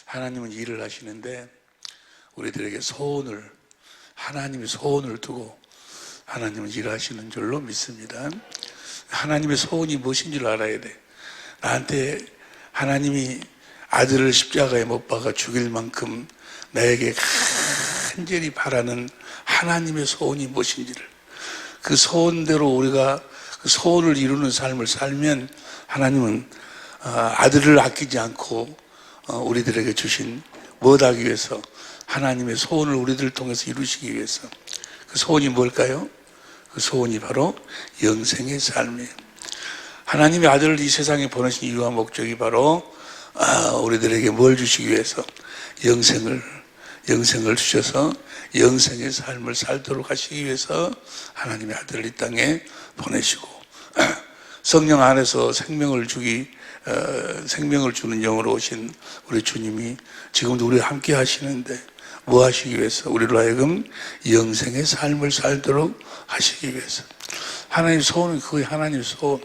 하나님은 일을 하시는데 우리들에게 소원을, 하나님의 소원을 두고 하나님은 일하시는 줄로 믿습니다. 하나님의 소원이 무엇인 줄 알아야 돼. 나한테 하나님이 아들을 십자가에 못 박아 죽일 만큼 나에게 간절히 바라는 하나님의 소원이 무엇인지를, 그 소원대로 우리가 그 소원을 이루는 삶을 살면 하나님은 아들을 아끼지 않고 우리들에게 주신 무엇 하기 위해서, 하나님의 소원을 우리들을 통해서 이루시기 위해서, 그 소원이 뭘까요? 그 소원이 바로 영생의 삶이에요. 하나님의 아들을 이 세상에 보내신 이유와 목적이 바로 우리들에게 뭘 주시기 위해서? 영생을 주셔서 영생의 삶을 살도록 하시기 위해서 하나님의 아들을 이 땅에 보내시고, 성령 안에서 생명을 주는 영으로 오신 우리 주님이 지금도 우리와 함께 하시는데 뭐 하시기 위해서? 우리로 하여금 영생의 삶을 살도록 하시기 위해서. 하나님의 소원은 그게 하나님의 소원.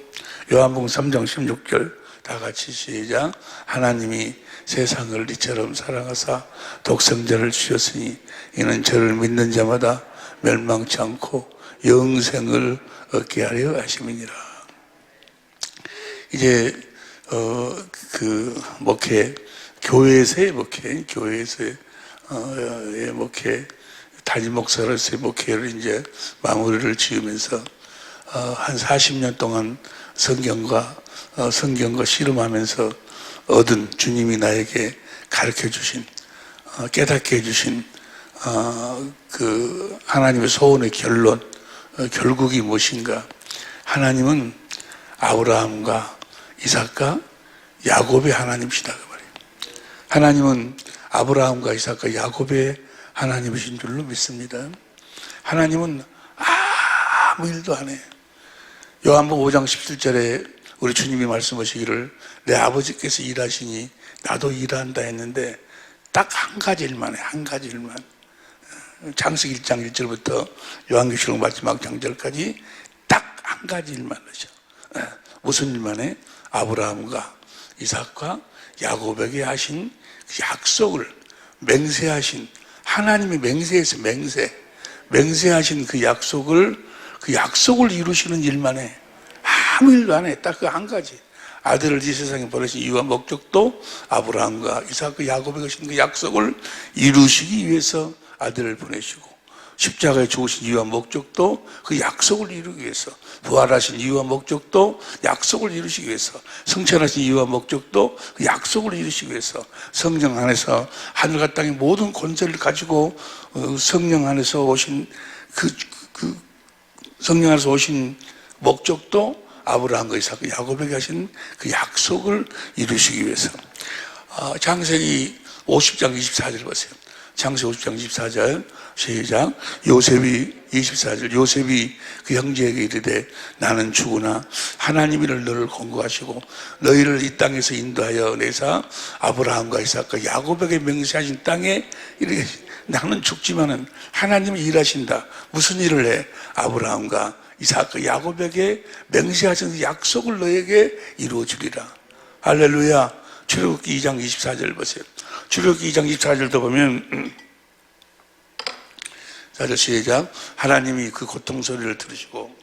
요한복음 3장 16절 다 같이 시작. 하나님이 세상을 이처럼 사랑하사 독생자를 주셨으니 이는 저를 믿는 자마다 멸망치 않고 영생을 얻게 하려 하심이니라. 이제 교회에서의 목회, 담임 목사로서의 목회를 이제 마무리를 지으면서 한 40년 동안 성경과 씨름하면서 얻은, 주님이 나에게 가르쳐 주신, 깨닫게 해주신 그 하나님의 소원의 결국이 무엇인가? 하나님은 아브라함과 이삭과 야곱의 하나님이시다 그 말이에요. 하나님은 아브라함과 이삭과 야곱의 하나님이신 줄로 믿습니다. 하나님은 아무 일도 안 해요. 요한복음 5장 17절에 우리 주님이 말씀하시기를 내 아버지께서 일하시니 나도 일한다 했는데 딱 한 가지 일만 해. 한 가지 일만. 창세기 1장 1절부터 요한계시록 마지막 장절까지 딱 한 가지 일만 하셔. 무슨 일만 해? 아브라함과 이삭과 야곱에게 하신 그 약속을 맹세하신, 하나님이 맹세해서 맹세하신 그 약속을 이루시는 일만 해. 아무 일도 안 해. 딱 그 한 가지. 아들을 이 세상에 보내신 이유와 목적도 아브라함과 이삭과 야곱에게 하신 그 약속을 이루시기 위해서 아들을 보내시고, 십자가에 죽으신 이유와 목적도 그 약속을 이루기 위해서, 부활하신 이유와 목적도 약속을 이루시기 위해서, 승천하신 이유와 목적도 그 약속을 이루시기 위해서, 성령 안에서 하늘과 땅의 모든 권세를 가지고 성령 안에서 오신 성령 안에서 오신 목적도 아브라함과 이삭과 야곱에게 하신 그 약속을 이루시기 위해서. 창세기 50장 24절 보세요. 창세기 50장 24절 시작. 요셉이 24절 요셉이 그 형제에게 이르되 나는 죽으나 하나님이 너를 권고하시고 너희를 이 땅에서 인도하여 내사 아브라함과 이삭과 야곱에게 맹세하신 땅에 이르게, 나는 죽지만은 하나님이 일하신다. 무슨 일을 해? 아브라함과 이삭과 야곱에게 맹세하신 약속을 너에게 이루어주리라. 할렐루야. 출애굽기 2장 24절 보세요. 출애굽기 2장 24절도 보면 4절 시작. 하나님이 그 고통 소리를 들으시고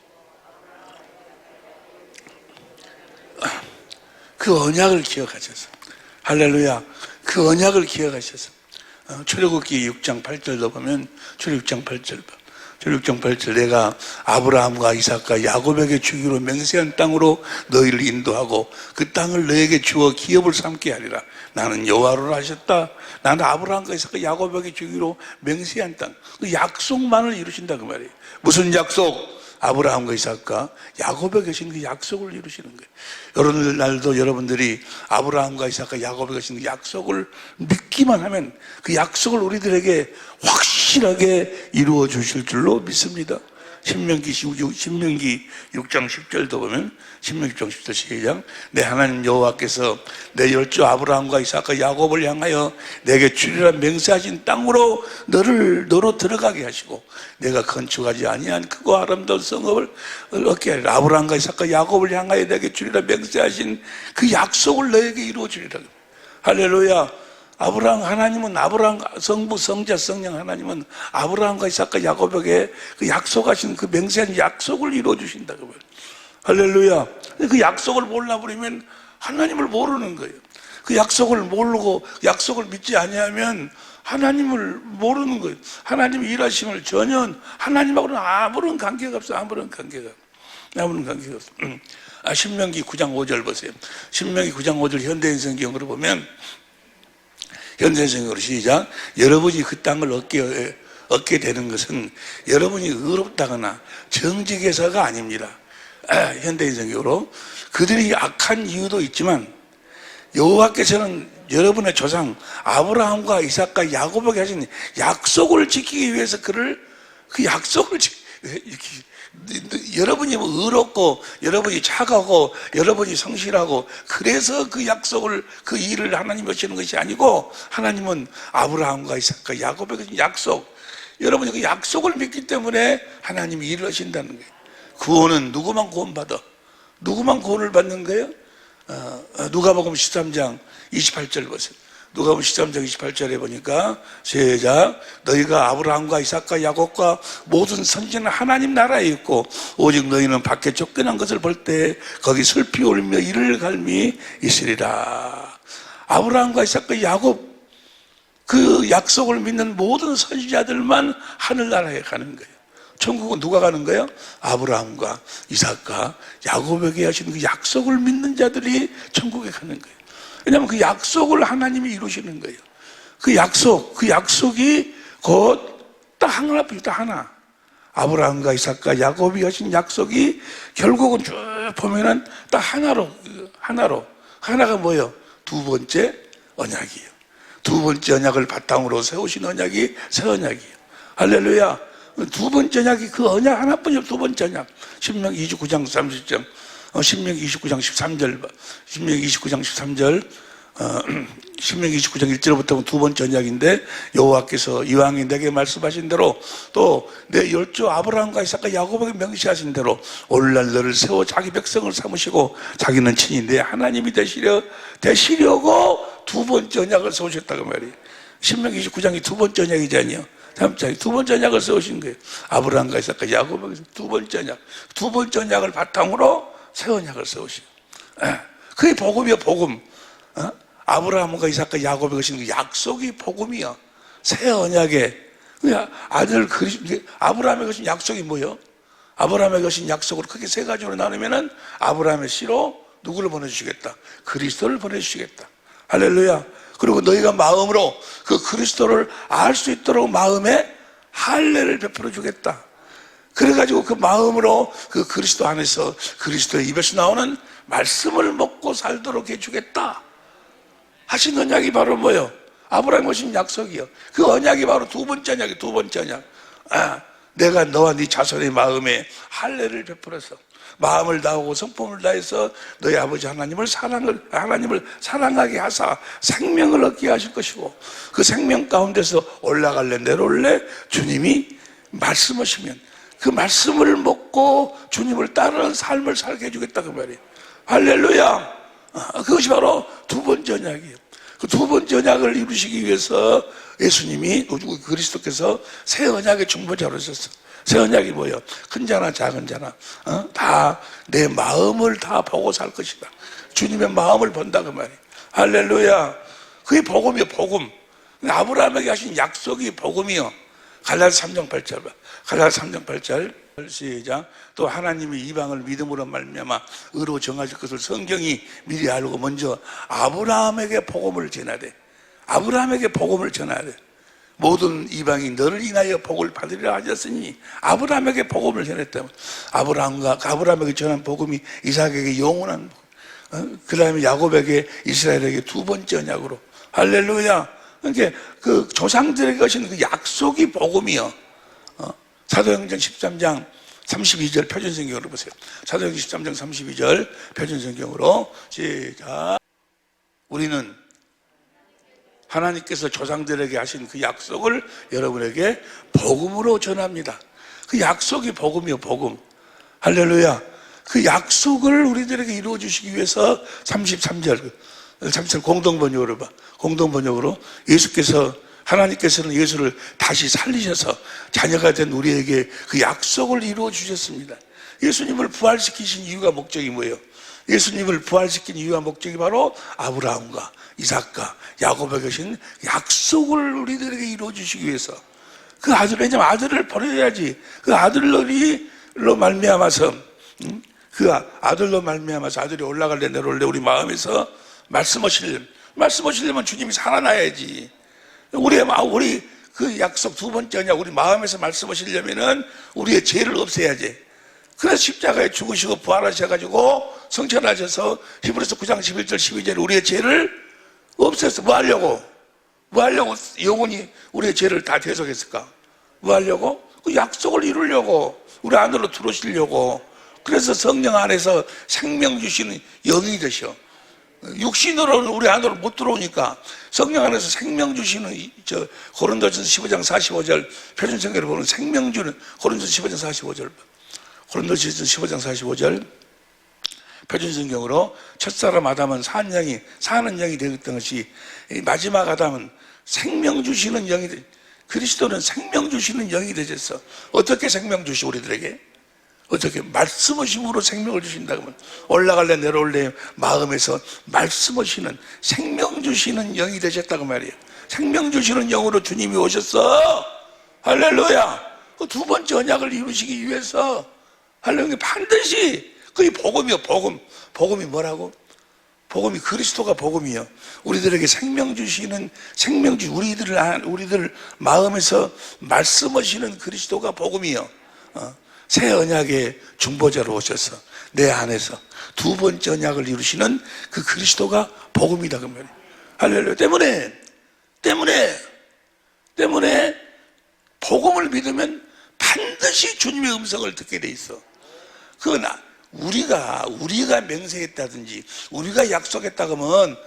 그 언약을 기억하셔서, 할렐루야, 그 언약을 기억하셔서. 출애굽기 6장 8절도 보면 출애굽기 6장 8절 내가 아브라함과 이삭과 야곱에게 주기로 맹세한 땅으로 너희를 인도하고 그 땅을 너에게 주어 기업을 삼게 하리라. 나는 여호와로 하셨다. 나는 아브라함과 이삭과 야곱에게 주기로 맹세한 땅, 그 약속만을 이루신다 그 말이에요. 무슨 약속? 아브라함과 이삭과 야곱에 계신 그 약속을 이루시는 거예요. 여러분들 날도 여러분들이 아브라함과 이삭과 야곱에 계신 그 약속을 믿기만 하면 그 약속을 우리들에게 확실하게 이루어 주실 줄로 믿습니다. 신명기 6장 10절도 보면 신명기 6장 10절 시작. 내 하나님 여호와께서 내 열조 아브라함과 이삭과 야곱을 향하여 내게 주리라 맹세하신 땅으로 너로 들어가게 하시고 내가 건축하지 아니한 크고 아름다운 성읍을 얻게 하리라. 아브라함과 이삭과 야곱을 향하여 내게 주리라 맹세하신 그 약속을 너에게 이루어 주리라. 할렐루야. 아브라함 하나님은 아브라함 성부 성자 성령 하나님은 아브라함과 이삭과 야곱에게 그 약속하신 그 맹세한 약속을 이루어 주신다고 말이에요. 할렐루야. 그 약속을 몰라버리면 하나님을 모르는 거예요. 그 약속을 모르고 약속을 믿지 아니하면 하나님을 모르는 거예요. 하나님 일하심을 전혀 하나님하고는 아무런 관계가 없어요. 아무런 관계가 없어요. 신명기 9장 5절 보세요. 신명기 9장 5절 현대인 성경으로 보면, 현대인 성경으로 시작. 여러분이 그 땅을 얻게 되는 것은 여러분이 의롭다거나 정직해서가 아닙니다. 현대인 성경으로 그들이 악한 이유도 있지만 여호와께서는 여러분의 조상 아브라함과 이삭과 야곱에게 하신 약속을 지키기 위해서 그 약속을 여러분이 의롭고 여러분이 착하고 여러분이 성실하고 그래서 그 약속을 그 일을 하나님이 하시는 것이 아니고, 하나님은 아브라함과 이삭과 야곱에게 하신 약속, 여러분이 그 약속을 믿기 때문에 하나님이 일을 하신다는 거예요. 구원은 누구만 구원받아? 누구만 구원을 받는 거예요? 누가복음 13장 28절 보세요. 누가복음 13장 28절에 보니까 시작. 너희가 아브라함과 이삭과 야곱과 모든 선지는 하나님 나라에 있고 오직 너희는 밖에 쫓겨난 것을 볼 때 거기 슬피 울며 이를 갈미 있으리라. 아브라함과 이삭과 야곱, 그 약속을 믿는 모든 선지자들만 하늘나라에 가는 거예요. 천국은 누가 가는 거예요? 아브라함과 이삭과 야곱에게 하신 그 약속을 믿는 자들이 천국에 가는 거예요. 왜냐하면 그 약속을 하나님이 이루시는 거예요. 그 약속이 곧 딱 하나뿐이다. 딱 하나. 아브라함과 이삭과 야곱이 하신 약속이 결국은 쭉 보면은 딱 하나로. 하나가 뭐예요? 두 번째 언약이에요. 두 번째 언약을 바탕으로 세우신 언약이 새 언약이에요. 할렐루야. 두 번째 언약이 그 언약 하나뿐이에요. 두 번째 언약. 신명기 29장 30절, 신명기 29장 13절, 신명기 29장 13절, 신명기 29장 1절부터 두 번째 언약인데, 여호와께서 이왕이 내게 말씀하신 대로 또 내 열조 아브라함과 이삭과 야곱에게 명시하신 대로 오늘날 너를 세워 자기 백성을 삼으시고 자기는 친히 내 하나님이 되시려고 두 번째 언약을 세우셨다고 말이에요. 신명기 29장이 두 번째 언약이잖아요. 두 번째 언약을 세우신 거예요. 아브라함과 이삭과 야곱에게 두 번째 언약을 바탕으로 새 언약을 세우시고, 그게 복음이요, 복음. 아브라함과 이삭과 야곱에게 하신 그 약속이 복음이요. 새 언약의 아들 아브라함에게 하신 약속이 뭐예요? 아브라함에게 하신 약속을 크게 세 가지로 나누면은, 아브라함의 씨로 누구를 보내주시겠다? 그리스도를 보내주시겠다. 할렐루야. 그리고 너희가 마음으로 그 그리스도를 알 수 있도록 마음에 할례를 베풀어 주겠다. 그래가지고 그 마음으로 그 그리스도 안에서 그리스도의 입에서 나오는 말씀을 먹고 살도록 해주겠다 하신 언약이 바로 뭐예요? 아브라함이 하신 약속이요. 그 언약이 바로 두 번째 언약이에요. 두 번째 언약. 내가 너와 네 자손의 마음에 할례를 베풀어서 마음을 다하고 성품을 다해서 너희 아버지 하나님을 사랑하게 하사 생명을 얻게 하실 것이고, 그 생명 가운데서 올라갈래 내려올래 주님이 말씀하시면 그 말씀을 먹고 주님을 따르는 삶을 살게 해주겠다 그 말이에요. 할렐루야. 그것이 바로 두 번째 언약이에요. 그 두 번째 언약을 이루시기 위해서 예수님이 그리스도께서 새 언약의 중보자로 오셨어요. 새 언약이 뭐예요? 큰 자나 작은 자나 다 내 마음을 다 보고 살 것이다. 주님의 마음을 본다 그 말이에요. 할렐루야. 그게 복음이에요. 복음. 아브라함에게 하신 약속이 복음이요. 갈라디아 3장 8절 봐. 갈라디아 3장 8절 시작. 또 하나님이 이방을 믿음으로 말미암아 의로 정하실 것을 성경이 미리 알고 먼저 아브라함에게 복음을 전하되, 아브라함에게 복음을 전하되 모든 이방이 너를 인하여 복을 받으리라 하셨으니, 아브라함에게 복음을 전했다. 아브라함에게 전한 복음이 이삭에게 영원한 복음, 그 다음에 야곱에게, 이스라엘에게 두 번째 언약으로. 할렐루야. 그러니까 그 조상들에게 하신 그 약속이 복음이요. 사도행전 13장 32절 표준성경으로 보세요. 사도행전 13장 32절 표준성경으로 시작. 우리는 하나님께서 조상들에게 하신 그 약속을 여러분에게 복음으로 전합니다. 그 약속이 복음이요, 복음. 할렐루야. 그 약속을 우리들에게 이루어 주시기 위해서 33절 잠시만 공동번역으로 봐. 공동번역으로 하나님께서는 예수를 다시 살리셔서 자녀가 된 우리에게 그 약속을 이루어 주셨습니다. 예수님을 부활시키신 이유가 목적이 뭐예요? 예수님을 부활시킨 이유와 목적이 바로 아브라함과 이삭과 야곱에게 계신 약속을 우리들에게 이루어 주시기 위해서 그 아들, 왜냐면 아들을 보내야지. 그 아들로 말미암아서 아들이 올라갈래 내려올래 우리 마음에서 말씀하시려면 주님이 살아나야지. 우리 그 약속 두 번째냐, 우리 마음에서 말씀하시려면은 우리의 죄를 없애야지. 그래서 십자가에 죽으시고 부활하셔가지고 성천하셔서 히브리서 9장 11절 12절에 우리의 죄를 없애서 뭐 하려고 영원히 우리의 죄를 다 대속했을까? 뭐 하려고? 그 약속을 이루려고, 우리 안으로 들어오시려고. 그래서 성령 안에서 생명 주시는 영이 되셔. 육신으로는 우리 안으로 못 들어오니까 성령 안에서 생명 주시는 고린도전서 15장 45절 표준성경을 보면 생명 주는 고린도전서 15장 45절 고린도전서 15장 45절 표준성경으로 첫사람 아담은 사는 영이 되었던 것이 마지막 아담은 생명 주시는 영이 그리스도는 생명 주시는 영이 되셨어. 어떻게 생명 주시 우리들에게? 어떻게? 말씀하심으로 생명을 주신다 그러면 올라갈래 내려올래 마음에서 말씀하시는 생명 주시는 영이 되셨다고 말이에요. 생명 주시는 영으로 주님이 오셨어. 할렐루야. 그 두 번째 언약을 이루시기 위해서 할렐루야. 반드시 그게 복음이요. 복음이 뭐라고? 복음이 그리스도가 복음이요. 우리들에게 생명 주시는 우리들 마음에서 말씀하시는 그리스도가 복음이요. 새 언약의 중보자로 오셔서 내 안에서 두 번째 언약을 이루시는 그 그리스도가 복음이다 그 말이에요. 할렐루야. 때문에 복음을 믿으면 반드시 주님의 음성을 듣게 돼 있어. 그건 우리가 맹세했다든지 우리가 약속했다 그러면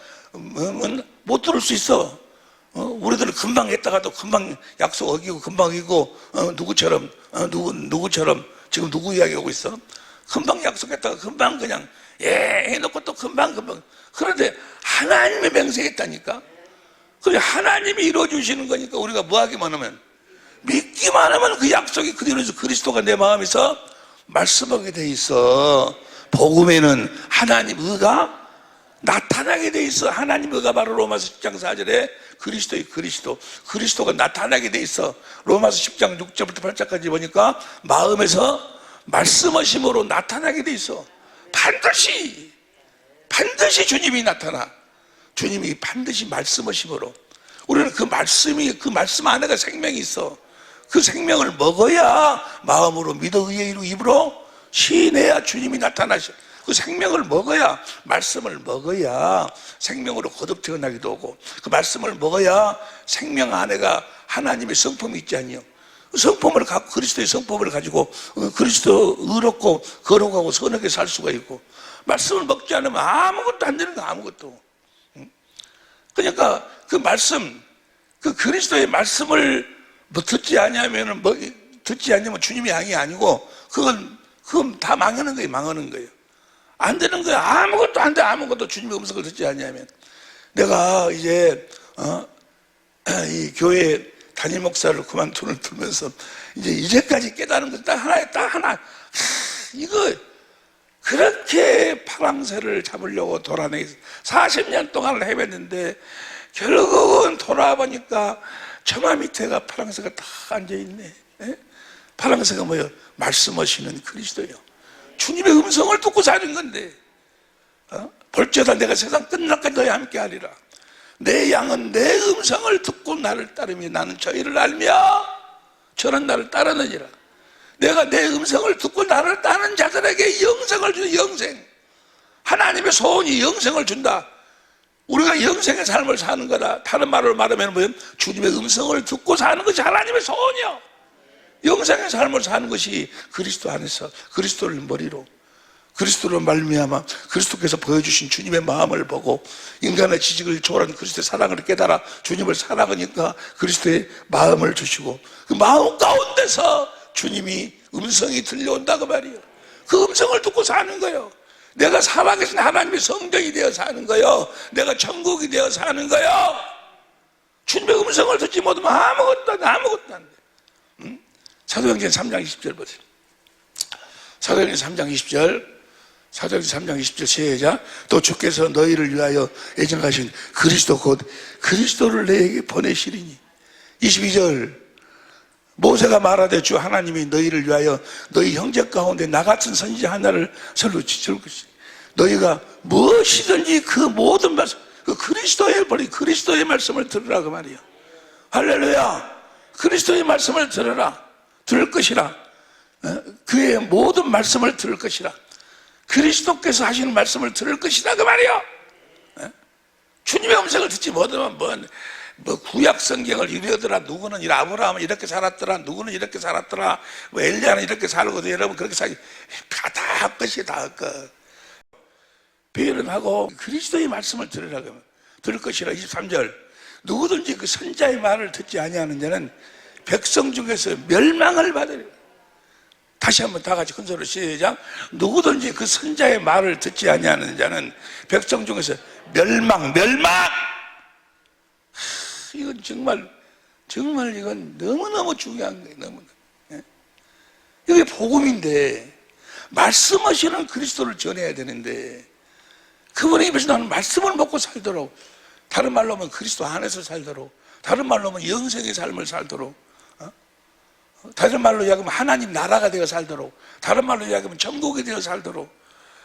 못 들을 수 있어. 우리들은 금방 했다가도 금방 약속 어기고 금방 어기고 누구처럼 지금 누구 이야기하고 있어? 금방 약속했다가 금방 그냥 해놓고 또 금방 그런데 하나님의 맹세했다니까. 그래 하나님이 이루어주시는 거니까 우리가 뭐 하기만 하면 믿기만 하면 그 약속이 그대로 그리스도가 내 마음에서 말씀하게 돼 있어. 복음에는 하나님 의가 나타나게 돼 있어. 하나님 의가 바로 로마서 10장 4절에 그리스도가 나타나게 돼 있어. 로마서 10장 6절부터 8절까지 보니까 마음에서 말씀하심으로 나타나게 돼 있어. 반드시 주님이 나타나. 주님이 반드시 말씀하심으로. 우리는 그 말씀 안에가 생명이 있어. 그 생명을 먹어야 마음으로 믿어 의의 이루 입으로 시인해야 주님이 나타나셔. 그 생명을 먹어야, 말씀을 먹어야 생명으로 거듭 태어나기도 하고, 그 말씀을 먹어야 생명 안에가 하나님의 성품이 있지 않니요? 성품을 갖고, 그리스도의 성품을 가지고 그리스도 의롭고 거룩하고 선하게 살 수가 있고, 말씀을 먹지 않으면 아무것도 안 되는 거. 아무것도. 그러니까 그 말씀, 그 그리스도의 말씀을 듣지 않으면 주님의 양이 아니고 그건 다 망하는 거예요. 안 되는 거야. 아무것도 안 돼. 아무것도 주님의 음성을 듣지 않으면. 내가 이제 이 교회 담임 목사를 그만두면서 이제까지 깨달은 것 딱 하나. 이거 그렇게 파랑새를 잡으려고 돌아다니면서 40년 동안 헤맸는데 결국은 돌아보니까 처마 밑에가 파랑새가 다 앉아있네. 파랑새가 뭐예요? 말씀하시는 그리스도예요. 주님의 음성을 듣고 사는 건데, 볼지어다 내가 세상 끝날까지 너희 함께 하리라. 내 양은 내 음성을 듣고 나를 따르며 나는 저희를 알며 저는 나를 따르느니라. 내가 내 음성을 듣고 나를 따르는 자들에게 영생을 주는 영생. 하나님의 소원이 영생을 준다. 우리가 영생의 삶을 사는 거다. 다른 말로 말하면 뭐예요? 주님의 음성을 듣고 사는 것이 하나님의 소원이요. 영생의 삶을 사는 것이 그리스도 안에서 그리스도를 머리로 그리스도로 말미암아 그리스도께서 보여주신 주님의 마음을 보고 인간의 지식을 초월한 그리스도의 사랑을 깨달아 주님을 사랑하니까 그리스도의 마음을 주시고 그 마음 가운데서 주님이 음성이 들려온다고 말이에요. 그 음성을 듣고 사는 거예요. 내가 살아계신 하나님의 성전이 되어 사는 거요. 내가 천국이 되어 사는 거요. 주님의 음성을 듣지 못하면 아무것도 안 돼. 응? 사도행전 3장 20절 보세요. 사도행전 3장 20절, 사도행전 3장 20절 시작. 또 주께서 너희를 위하여 예정하신 그리스도 곧 그리스도를 내게 보내시리니. 22절, 모세가 말하되 주 하나님이 너희를 위하여 너희 형제 가운데 나 같은 선지자 하나를 설로 지을 것이니 너희가 무엇이든지 그 모든 말씀, 그 그리스도의 말씀을 들으라 그 말이야. 할렐루야. 그리스도의 말씀을 들을 것이라. 그의 모든 말씀을 들을 것이라. 그리스도께서 하시는 말씀을 들을 것이다 그 말이야. 주님의 음성을 듣지 못하면 뭐 구약 성경을 이러더라, 누구는 아브라함은 이렇게 살았더라, 누구는 이렇게 살았더라, 뭐 엘리야는 이렇게 살거든. 여러분 그렇게 살기 다 헛것이 다 헛것. 배련하고 그리스도의 말씀을 들을 것이라. 23절, 누구든지 그 선자의 말을 듣지 아니하는 자는 백성 중에서 멸망을 받으리라. 다시 한번 다 같이 큰 소리로 시작. 누구든지 그 선자의 말을 듣지 아니하는 자는 백성 중에서 멸망. 이건 정말 이건 너무너무 중요한 거예요. 너무나. 이게 복음인데 말씀하시는 그리스도를 전해야 되는데 그분의 입에서 나는 말씀을 먹고 살도록, 다른 말로 하면 그리스도 안에서 살도록, 다른 말로 하면 영생의 삶을 살도록, 다른 말로 이야기하면 하나님 나라가 되어 살도록, 다른 말로 이야기하면 천국이 되어 살도록,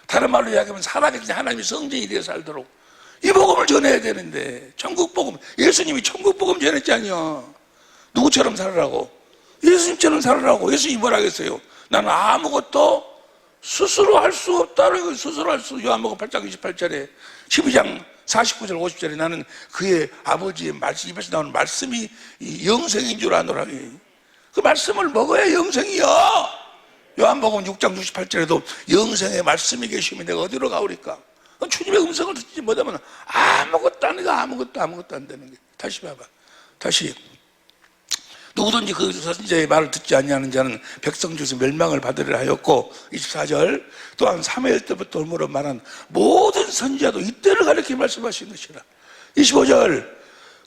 다른 말로 이야기하면 살아계신 하나님의 성전이 되어 살도록 이 복음을 전해야 되는데, 천국 복음, 예수님이 천국 복음 전했잖아요. 누구처럼 살으라고? 예수님처럼 살으라고. 예수님이 뭐라 했어요? 나는 아무것도 스스로 할 수 없다는 걸. 스스로 할 수, 요한복음 8장 28절에 12장 49절 50절에 나는 그의 아버지의 말씀, 입에서 나오는 말씀이 영생인 줄 아노라. 그 말씀을 먹어야 영생이요. 요한복음 6장 68절에도 영생의 말씀이 계시면 내가 어디로 가오리까? 주님의 음성을 듣지 못하면 아무것도 안 되는 거예요. 다시 봐봐. 다시. 누구든지 그 선지자의 말을 듣지 아니하는 자는 백성 중에서 멸망을 받으리라 하였고, 24절, 또한 사무엘 때부터 올무로 말한 모든 선지자도 이때를 가리켜 말씀하신 것이라. 25절,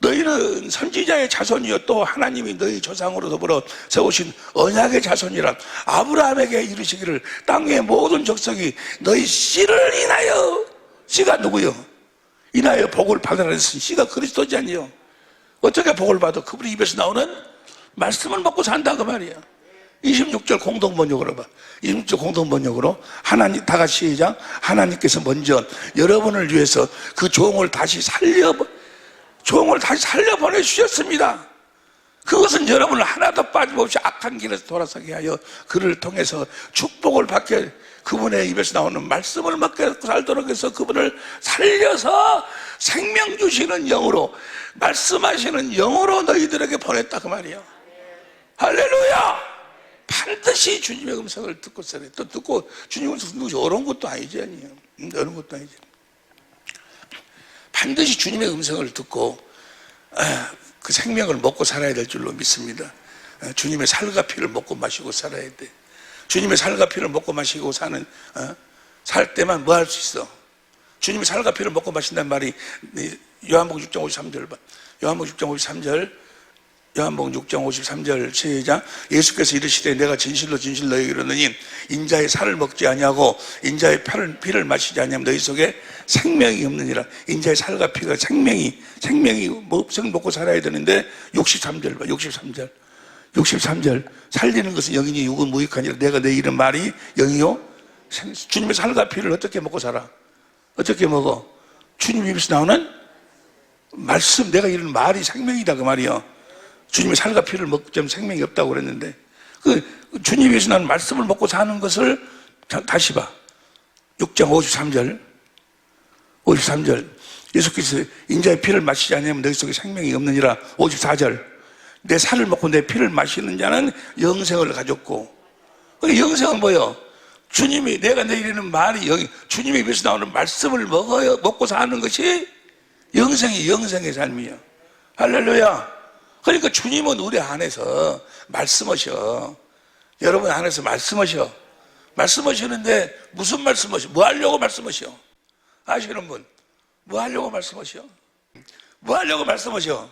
너희는 선지자의 자손이요 또 하나님이 너희 조상으로 더불어 세우신 언약의 자손이라. 아브라함에게 이르시기를 땅의 모든 족속이 너희 씨를 인하여, 씨가 누구요? 인하여 복을 받으라 했으니 씨가 그리스도지 아니요. 어떻게 복을 받아? 그분의 입에서 나오는 말씀을 먹고 산다 그 말이야. 26절 공동번역으로 봐. 26절 공동번역으로 하나님, 다 같이 시작. 하나님께서 먼저 여러분을 위해서 그 종을 다시 살려 보내주셨습니다. 그것은 여러분을 하나도 빠짐없이 악한 길에서 돌아서게 하여 그를 통해서 축복을 받게, 그분의 입에서 나오는 말씀을 먹게 살도록 해서 그분을 살려서 생명 주시는 영으로, 말씀하시는 영으로 너희들에게 보냈다 그 말이야. 할렐루야. 반드시 주님의 음성을 듣고 살아야 돼. 또 듣고 주님의 음성 듣는 것이 어려운 것도 아니지. 어려운 것도 아니지. 반드시 주님의 음성을 듣고 그 생명을 먹고 살아야 될 줄로 믿습니다. 주님의 살과 피를 먹고 마시고 살아야 돼. 주님의 살과 피를 먹고 마시고 살 때만 뭐 할 수 있어? 주님의 살과 피를 먹고 마신다는 말이 요한복음 6장 53절 봐. 요한복음 6장 53절, 요한복음 6장 53절 시작. 예수께서 이르시되 내가 진실로 너희에게 이르노니 인자의 살을 먹지 아니하고 인자의 피를 마시지 아니하면 너희 속에 생명이 없느니라. 인자의 살과 피가 생명이 먹고 살아야 되는데 63절 봐. 63절 살리는 것은 영이니 육은 무익하니라. 내가 내 이름 말이 영이요 주님의 살과 피를 어떻게 먹고 살아? 어떻게 먹어? 주님 입에서 나오는 말씀, 내가 이런 말이 생명이다 그 말이요. 주님의 살과 피를 먹자면 생명이 없다고 그랬는데 그 주님 입에서 나오는 말씀을 먹고 사는 것을 다시 봐. 6장 53절 예수께서 인자의 피를 마시지 않으면 너희 속에 생명이 없느니라. 54절 내 살을 먹고 내 피를 마시는 자는 영생을 가졌고. 영생은 뭐예요? 주님이, 내가 내리는 말이 주님의 입에서 나오는 말씀을 먹고 사는 것이 영생의 삶이에요. 할렐루야. 그러니까 주님은 우리 안에서 말씀하셔. 여러분 안에서 말씀하셔. 말씀하시는데 무슨 말씀하셔? 뭐 하려고 말씀하셔? 아시는 분? 뭐 하려고 말씀하셔? 뭐 하려고 말씀하셔?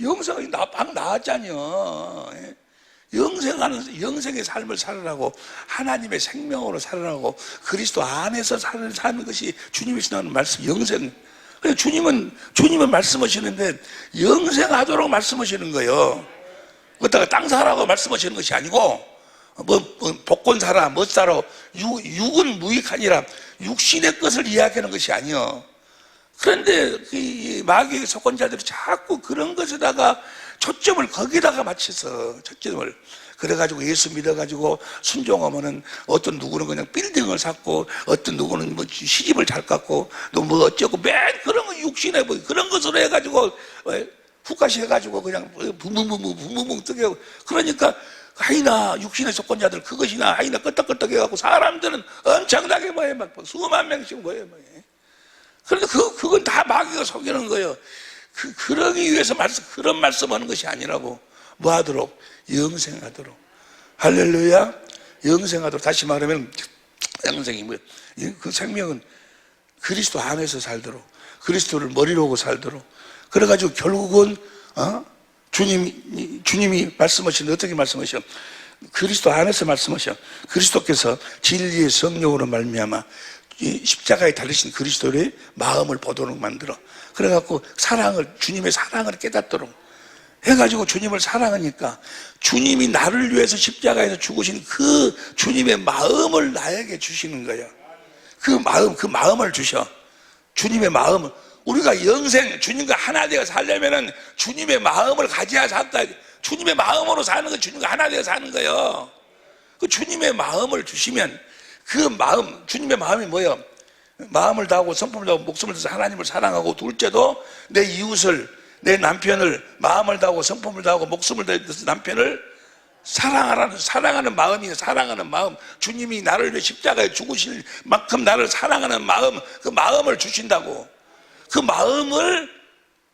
영생이 방금 나왔잖아요. 예? 영생의 삶을 살으라고, 하나님의 생명으로 살으라고, 그리스도 안에서 사는 것이 주님이 시나는 말씀, 영생. 주님은 말씀하시는데 영생하도록 말씀하시는 거예요. 그렇다가 땅 사라고 말씀하시는 것이 아니고, 복권 사라, 뭐 사라, 육은 무익하니라, 육신의 것을 이야기하는 것이 아니요. 그런데 마귀의 속건자들이 자꾸 그런 것에다가 초점을 거기다가 맞춰서, 초점을. 그래가지고 예수 믿어가지고 순종하면은 어떤 누구는 그냥 빌딩을 샀고, 어떤 누구는 뭐 시집을 잘 갔고, 또 뭐 어쩌고, 맨 그런 거 육신에 뭐 그런 것으로 해가지고, 훅가시 해가지고 그냥 붕붕붕붕 뜨게 하고, 그러니까 하이나 육신의 속건자들 그것이나 하이나 끄떡끄떡 해갖고 사람들은 엄청나게 뭐해, 막 수만 명씩 뭐해, 뭐. 그런데 그건 다 마귀가 속이는 거예요. 그러기 위해서 그런 말씀하는 것이 아니라고. 뭐 하도록? 영생하도록. 할렐루야. 영생하도록. 다시 말하면 영생이 뭐예요? 그 생명은 그리스도 안에서 살도록, 그리스도를 머리로 하고 살도록. 그래가지고 결국은 주님이 말씀하시는데 어떻게 말씀하셔? 그리스도 안에서 말씀하셔. 그리스도께서 진리의 성령으로 말미암아 이 십자가에 달리신 그리스도의 마음을 보도록 만들어. 그래갖고 주님의 사랑을 깨닫도록 해가지고 주님을 사랑하니까 주님이 나를 위해서 십자가에서 죽으신 그 주님의 마음을 나에게 주시는 거예요. 그 마음을 주셔. 주님의 마음을. 우리가 영생, 주님과 하나 되어 살려면은 주님의 마음을 가져야 살다. 주님의 마음으로 사는 건 주님과 하나 되어 사는 거예요. 그 주님의 마음을 주시면 그 마음, 주님의 마음이 뭐예요? 마음을 다하고 성품을 다하고 목숨을 다해서 하나님을 사랑하고, 둘째도 내 이웃을, 내 남편을 마음을 다하고 성품을 다하고 목숨을 다해서 남편을 사랑하는 마음이에요. 사랑하는 마음. 주님이 나를 위해 십자가에 죽으실 만큼 나를 사랑하는 마음, 그 마음을 주신다고.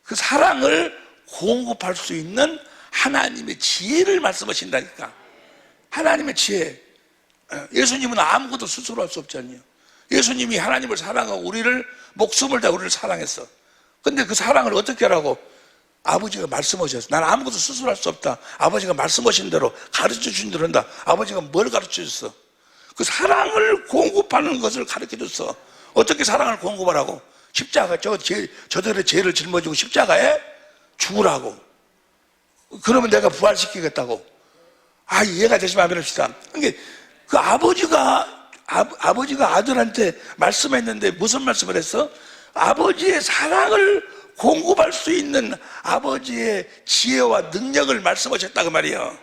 그 사랑을 공급할 수 있는 하나님의 지혜를 말씀하신다니까. 하나님의 지혜. 예수님은 아무것도 스스로 할 수 없잖아요. 예수님이 하나님을 사랑하고 우리를 목숨을 다 우리를 사랑했어. 근데 그 사랑을 어떻게 하라고? 아버지가 말씀하셨어. 난 아무것도 스스로 할 수 없다. 아버지가 말씀하신 대로 가르쳐 주신 대로 한다. 아버지가 뭘 가르쳐 줬어? 그 사랑을 공급하는 것을 가르쳐 줬어. 어떻게 사랑을 공급하라고? 십자가, 저들의 죄를 짊어지고 십자가에 죽으라고. 그러면 내가 부활시키겠다고. 이해가 되시면 한번 합시다. 그러니까 그 아버지가 아들한테 말씀했는데 무슨 말씀을 했어? 아버지의 사랑을 공급할 수 있는 아버지의 지혜와 능력을 말씀하셨다 그 말이에요.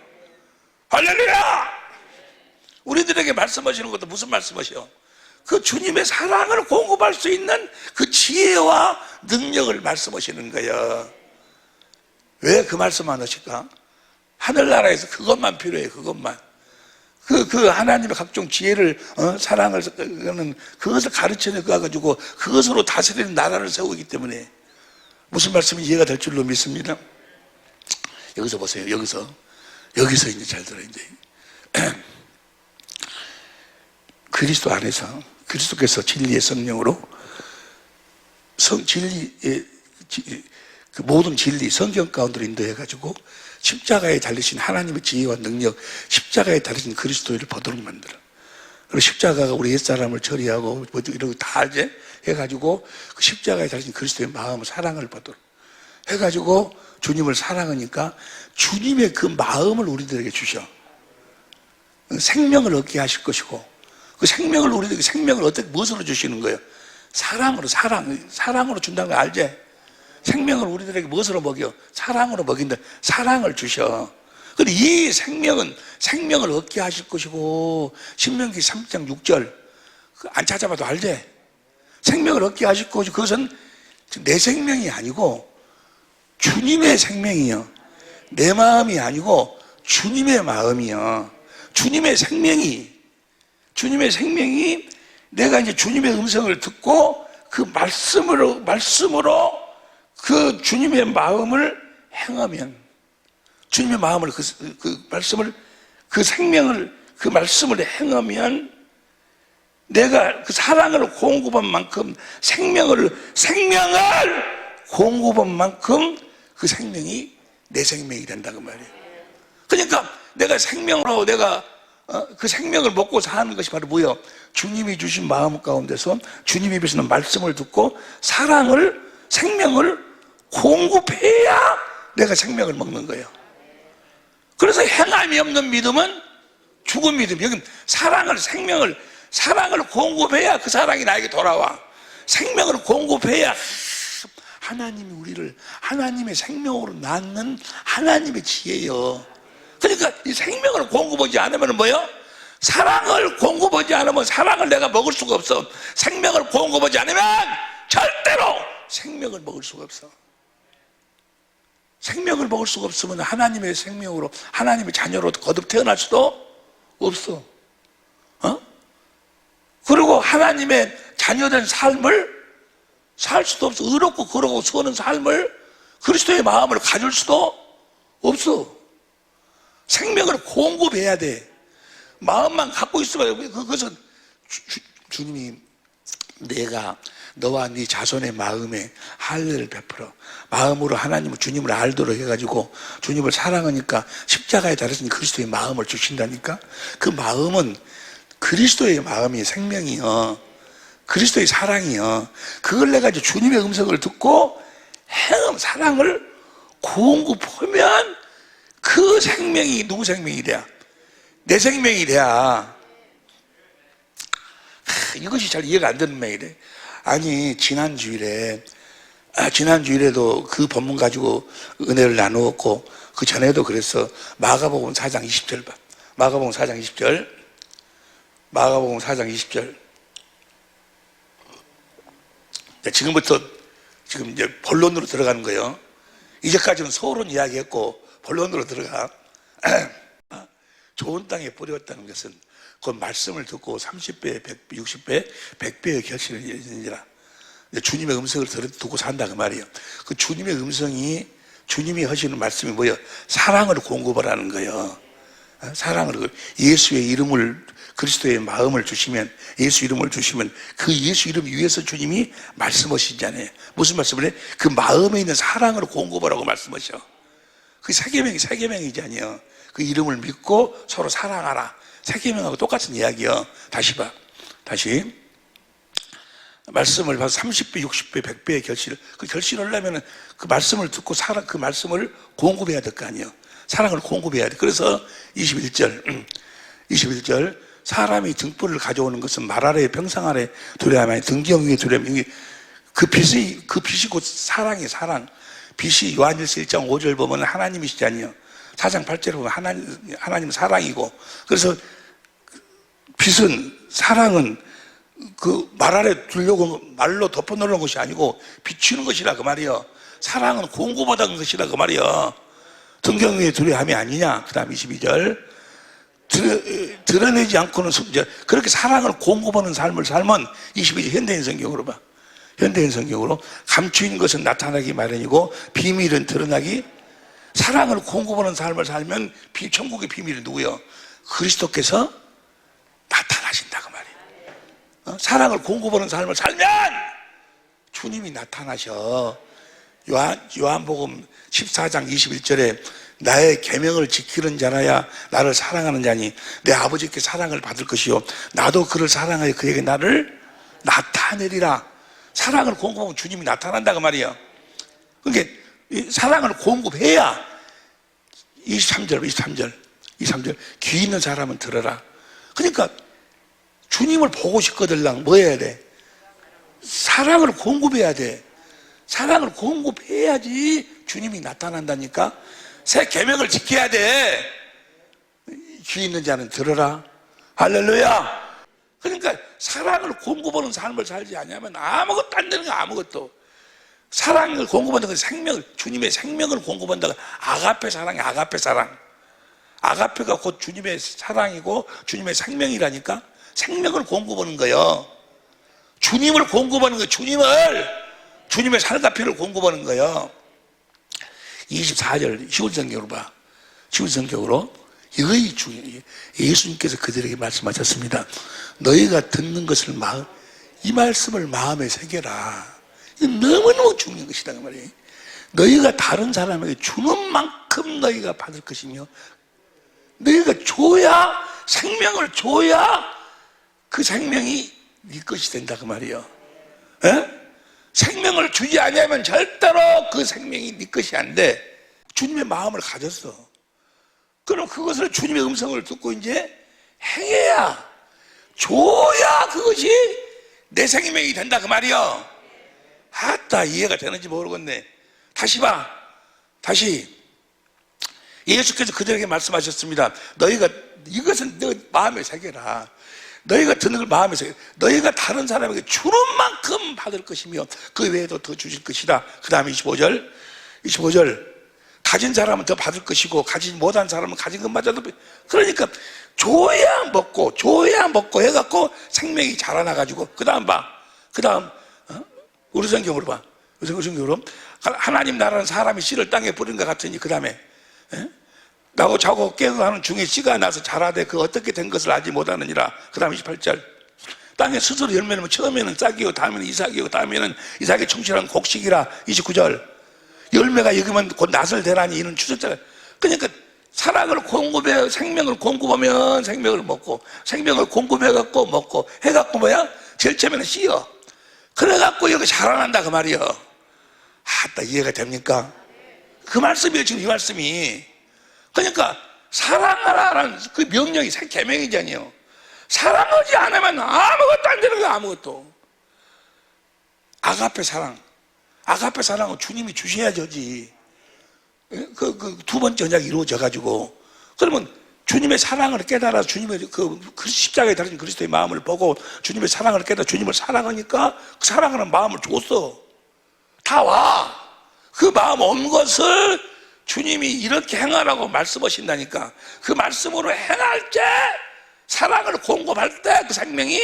할렐루야! 우리들에게 말씀하시는 것도 무슨 말씀하셔? 그 주님의 사랑을 공급할 수 있는 그 지혜와 능력을 말씀하시는 거예요. 왜 그 말씀 안 하실까? 하늘나라에서 그것만 필요해. 그것만. 그 하나님의 각종 지혜를, 사랑을, 그것을 가르쳐내 가지고 그것으로 다스리는 나라를 세우기 때문에. 무슨 말씀이 이해가 될 줄로 믿습니다. 여기서 보세요. 여기서 이제 잘 들어요. 이제 그리스도 안에서 그리스도께서 진리의 성령으로 그 모든 진리 성경 가운데로 인도해가지고 십자가에 달리신 하나님의 지혜와 능력, 십자가에 달리신 그리스도를 보도록 만들어. 그리고 십자가가 우리 옛사람을 처리하고 이러고 다 이제 해가지고 그 십자가에 달리신 그리스도의 마음, 사랑을 보도록 해가지고 주님을 사랑하니까 주님의 그 마음을 우리들에게 주셔. 생명을 얻게 하실 것이고, 그 생명을 우리들에게 생명을 어떻게 무엇으로 주시는 거예요? 사랑으로 준다는 거 알지? 생명을 우리들에게 무엇으로 먹여? 사랑으로 먹인다. 사랑을 주셔. 근데 이 생명을 얻게 하실 것이고, 신명기 3장 6절 안 찾아봐도 알지? 생명을 얻게 하실 것이고, 그것은 내 생명이 아니고 주님의 생명이요. 내 마음이 아니고 주님의 마음이요. 주님의 생명이 내가 이제 주님의 음성을 듣고 그 말씀으로 그 주님의 마음을 행하면, 주님의 마음을 그 말씀을, 그 생명을, 그 말씀을 행하면 내가 그 사랑을 공급한 만큼 생명을 공급한 만큼 그 생명이 내 생명이 된다고 말이에요. 그러니까 내가 생명으로 내가 그 생명을 먹고 사는 것이 바로 뭐예요? 주님이 주신 마음 가운데서 주님 입에서는 말씀을 듣고 생명을 공급해야 내가 생명을 먹는 거예요. 그래서 행함이 없는 믿음은 죽은 믿음. 여기 사랑을 공급해야 그 사랑이 나에게 돌아와. 생명을 공급해야 하나님이 우리를 하나님의 생명으로 낳는 하나님의 지혜예요. 그러니까 이 생명을 공급하지 않으면 뭐예요? 사랑을 공급하지 않으면 사랑을 내가 먹을 수가 없어. 생명을 공급하지 않으면 절대로 생명을 먹을 수가 없어. 생명을 먹을 수가 없으면 하나님의 생명으로 하나님의 자녀로 거듭 태어날 수도 없어. 그리고 하나님의 자녀된 삶을 살 수도 없어. 의롭고 거룩하고 선한 삶을 그리스도의 마음을 가질 수도 없어. 생명을 공급해야 돼. 마음만 갖고 있으면 그것은 주님이 내가 너와 네 자손의 마음에 할례를 베풀어 마음으로 하나님을 주님을 알도록 해가지고 주님을 사랑하니까 십자가에 달았으니 그리스도의 마음을 주신다니까. 그 마음은 그리스도의 마음이 생명이요, 그리스도의 사랑이요. 그걸 내가 이제 주님의 음성을 듣고 사랑을 공급하면 그 생명이 누구 생명이 돼야? 내 생명이 돼야. 이것이 잘 이해가 안 되는 말이래. 아니 지난주일에도 그 본문 가지고 은혜를 나누었고 그 전에도 그랬어. 마가복음 4장 20절 봐. 마가복음 4장 20절. 지금부터 지금 이제 본론으로 들어가는 거예요. 이제까지는 소론 이야기했고 본론으로 들어가. 좋은 땅에 뿌렸다는 것은 그 말씀을 듣고 30배, 100배, 60배, 100배의 결실을 이루니라. 주님의 음성을 듣고 산다 그 말이에요. 그 주님의 음성이 주님이 하시는 말씀이 뭐예요? 사랑을 공급하라는 거예요. 사랑을, 예수의 이름을, 그리스도의 마음을 주시면, 예수 이름을 주시면 그 예수 이름 위에서 주님이 말씀하시잖아요. 무슨 말씀을 해? 그 마음에 있는 사랑을 공급하라고 말씀하셔. 그 세계명이잖아요. 그 이름을 믿고 서로 사랑하라. 세계명하고 똑같은 이야기요. 다시 말씀을 봐서 30배, 60배, 100배의 결실을, 그 결실을 하려면 그 말씀을 듣고 그 말씀을 공급해야 될 거 아니에요. 사랑을 공급해야 돼. 그래서 21절 사람이 등불을 가져오는 것은 말 아래 평상 아래 두려움 아니 등경 위에 두려움. 그 빛이 곧 사랑이에요. 사랑. 빛이 요한일서 1장 5절 보면 하나님이시잖아요. 4장 8절에 보면 하나님은 사랑이고, 그래서 빛은, 사랑은 그 말 아래 두려고 말로 덮어놓는 것이 아니고 비추는 것이라 그 말이요. 사랑은 공급하다는 것이라 그 말이요. 등경 위에 두려움이 아니냐. 그 다음 22절 드러내지 않고는 그렇게 사랑을 공급하는 삶을 살면 22절 현대인 성경으로 봐. 현대인 성경으로 감추인 것은 나타나기 마련이고 비밀은 드러나기. 사랑을 공급하는 삶을 살면 천국의 비밀은 누구요? 그리스도께서 나타나신다 그 말이에요. 사랑을 공급하는 삶을 살면 주님이 나타나셔. 요한복음 14장 21절에 나의 계명을 지키는 자라야 나를 사랑하는 자니 내 아버지께 사랑을 받을 것이요 나도 그를 사랑하여 그에게 나를 나타내리라. 사랑을 공급하면 주님이 나타난다 그 말이에요. 그러니까 사랑을 공급해야 23절 귀 있는 사람은 들어라. 그러니까 주님을 보고 싶거들랑 뭐 해야 돼? 사랑을 공급해야 돼. 사랑을 공급해야지 주님이 나타난다니까. 새 계명을 지켜야 돼. 귀 있는 자는 들어라. 할렐루야. 그러니까 사랑을 공급하는 삶을 살지 않으면 아무것도 안 되는 거야. 아무것도. 사랑을 공급한다는 건 생명을, 주님의 생명을 공급한다는 건 아가페 사랑이야. 아가페 사랑. 아가페가 곧 주님의 사랑이고 주님의 생명이라니까. 생명을 공급하는 거예요. 주님을 공급하는 거예요. 주님의 살과 피를 공급하는 거예요. 24절 쉬운 성경으로 봐. 쉬운 성경으로 이것이 중요해요. 예수님께서 그들에게 말씀하셨습니다. 너희가 듣는 것을 이 말씀을 마음에 새겨라. 이거 너무너무 중요한 것이다 그 말이에요. 너희가 다른 사람에게 주는 만큼 너희가 받을 것이며, 너희가 줘야, 생명을 줘야 그 생명이 네 것이 된다 그 말이에요. 에? 생명을 주지 않으면 절대로 그 생명이 네 것이 안 돼. 주님의 마음을 가졌어. 그럼 그것을 주님의 음성을 듣고 이제 행해야, 줘야 그것이 내 생명이 된다 그 말이요. 아따, 이해가 되는지 모르겠네. 다시 봐. 다시. 예수께서 그들에게 말씀하셨습니다. 너희가 이것은 너 마음에 새겨라. 너희가 듣는 걸 마음에 새겨라. 너희가 다른 사람에게 주는 만큼 받을 것이며 그 외에도 더 주실 것이다. 그 다음에 25절 가진 사람은 더 받을 것이고 가지지 못한 사람은 가진 것마저도. 그러니까 줘야 먹고 해갖고 생명이 자라나가지고 그 다음 봐. 그 다음 우리 성경으로 봐. 우리 성경으로 하나님 나라는 사람이 씨를 땅에 뿌린 것 같으니 그 다음에 나고 자고 깨고 하는 중에 씨가 나서 자라되 그 어떻게 된 것을 알지 못하느니라. 그 다음 28절 땅에 스스로 열매는 처음에는 싹이요 다음에는 이삭이요 다음에는 이삭의 충실한 곡식이라. 29절 열매가 익으면 곧 낫을 대라니 이는 추적자가. 그러니까 사랑을 공급해, 생명을 공급하면 생명을 먹고, 생명을 공급해갖고 먹고 해갖고 뭐야? 제일 처음에는 씨여. 그래갖고 여기 자라난다 그 말이여. 아따, 이해가 됩니까? 그 말씀이에요 지금 이 말씀이. 그러니까 사랑하라는 그 명령이 새 계명이잖아요. 사랑하지 않으면 아무것도 안 되는 거야. 아무것도. 아가페 사랑. 아가페 사랑은 주님이 주셔야 되지. 그 두 번째 언약이 이루어져가지고, 그러면 주님의 사랑을 깨달아 주님의 그 십자가에 달린 그리스도의 마음을 보고 주님의 사랑을 깨달아 주님을 사랑하니까 그 사랑하는 마음을 줬어. 다 와. 그 마음 온 것을 주님이 이렇게 행하라고 말씀하신다니까. 그 말씀으로 행할 때, 사랑을 공급할 때 그 생명이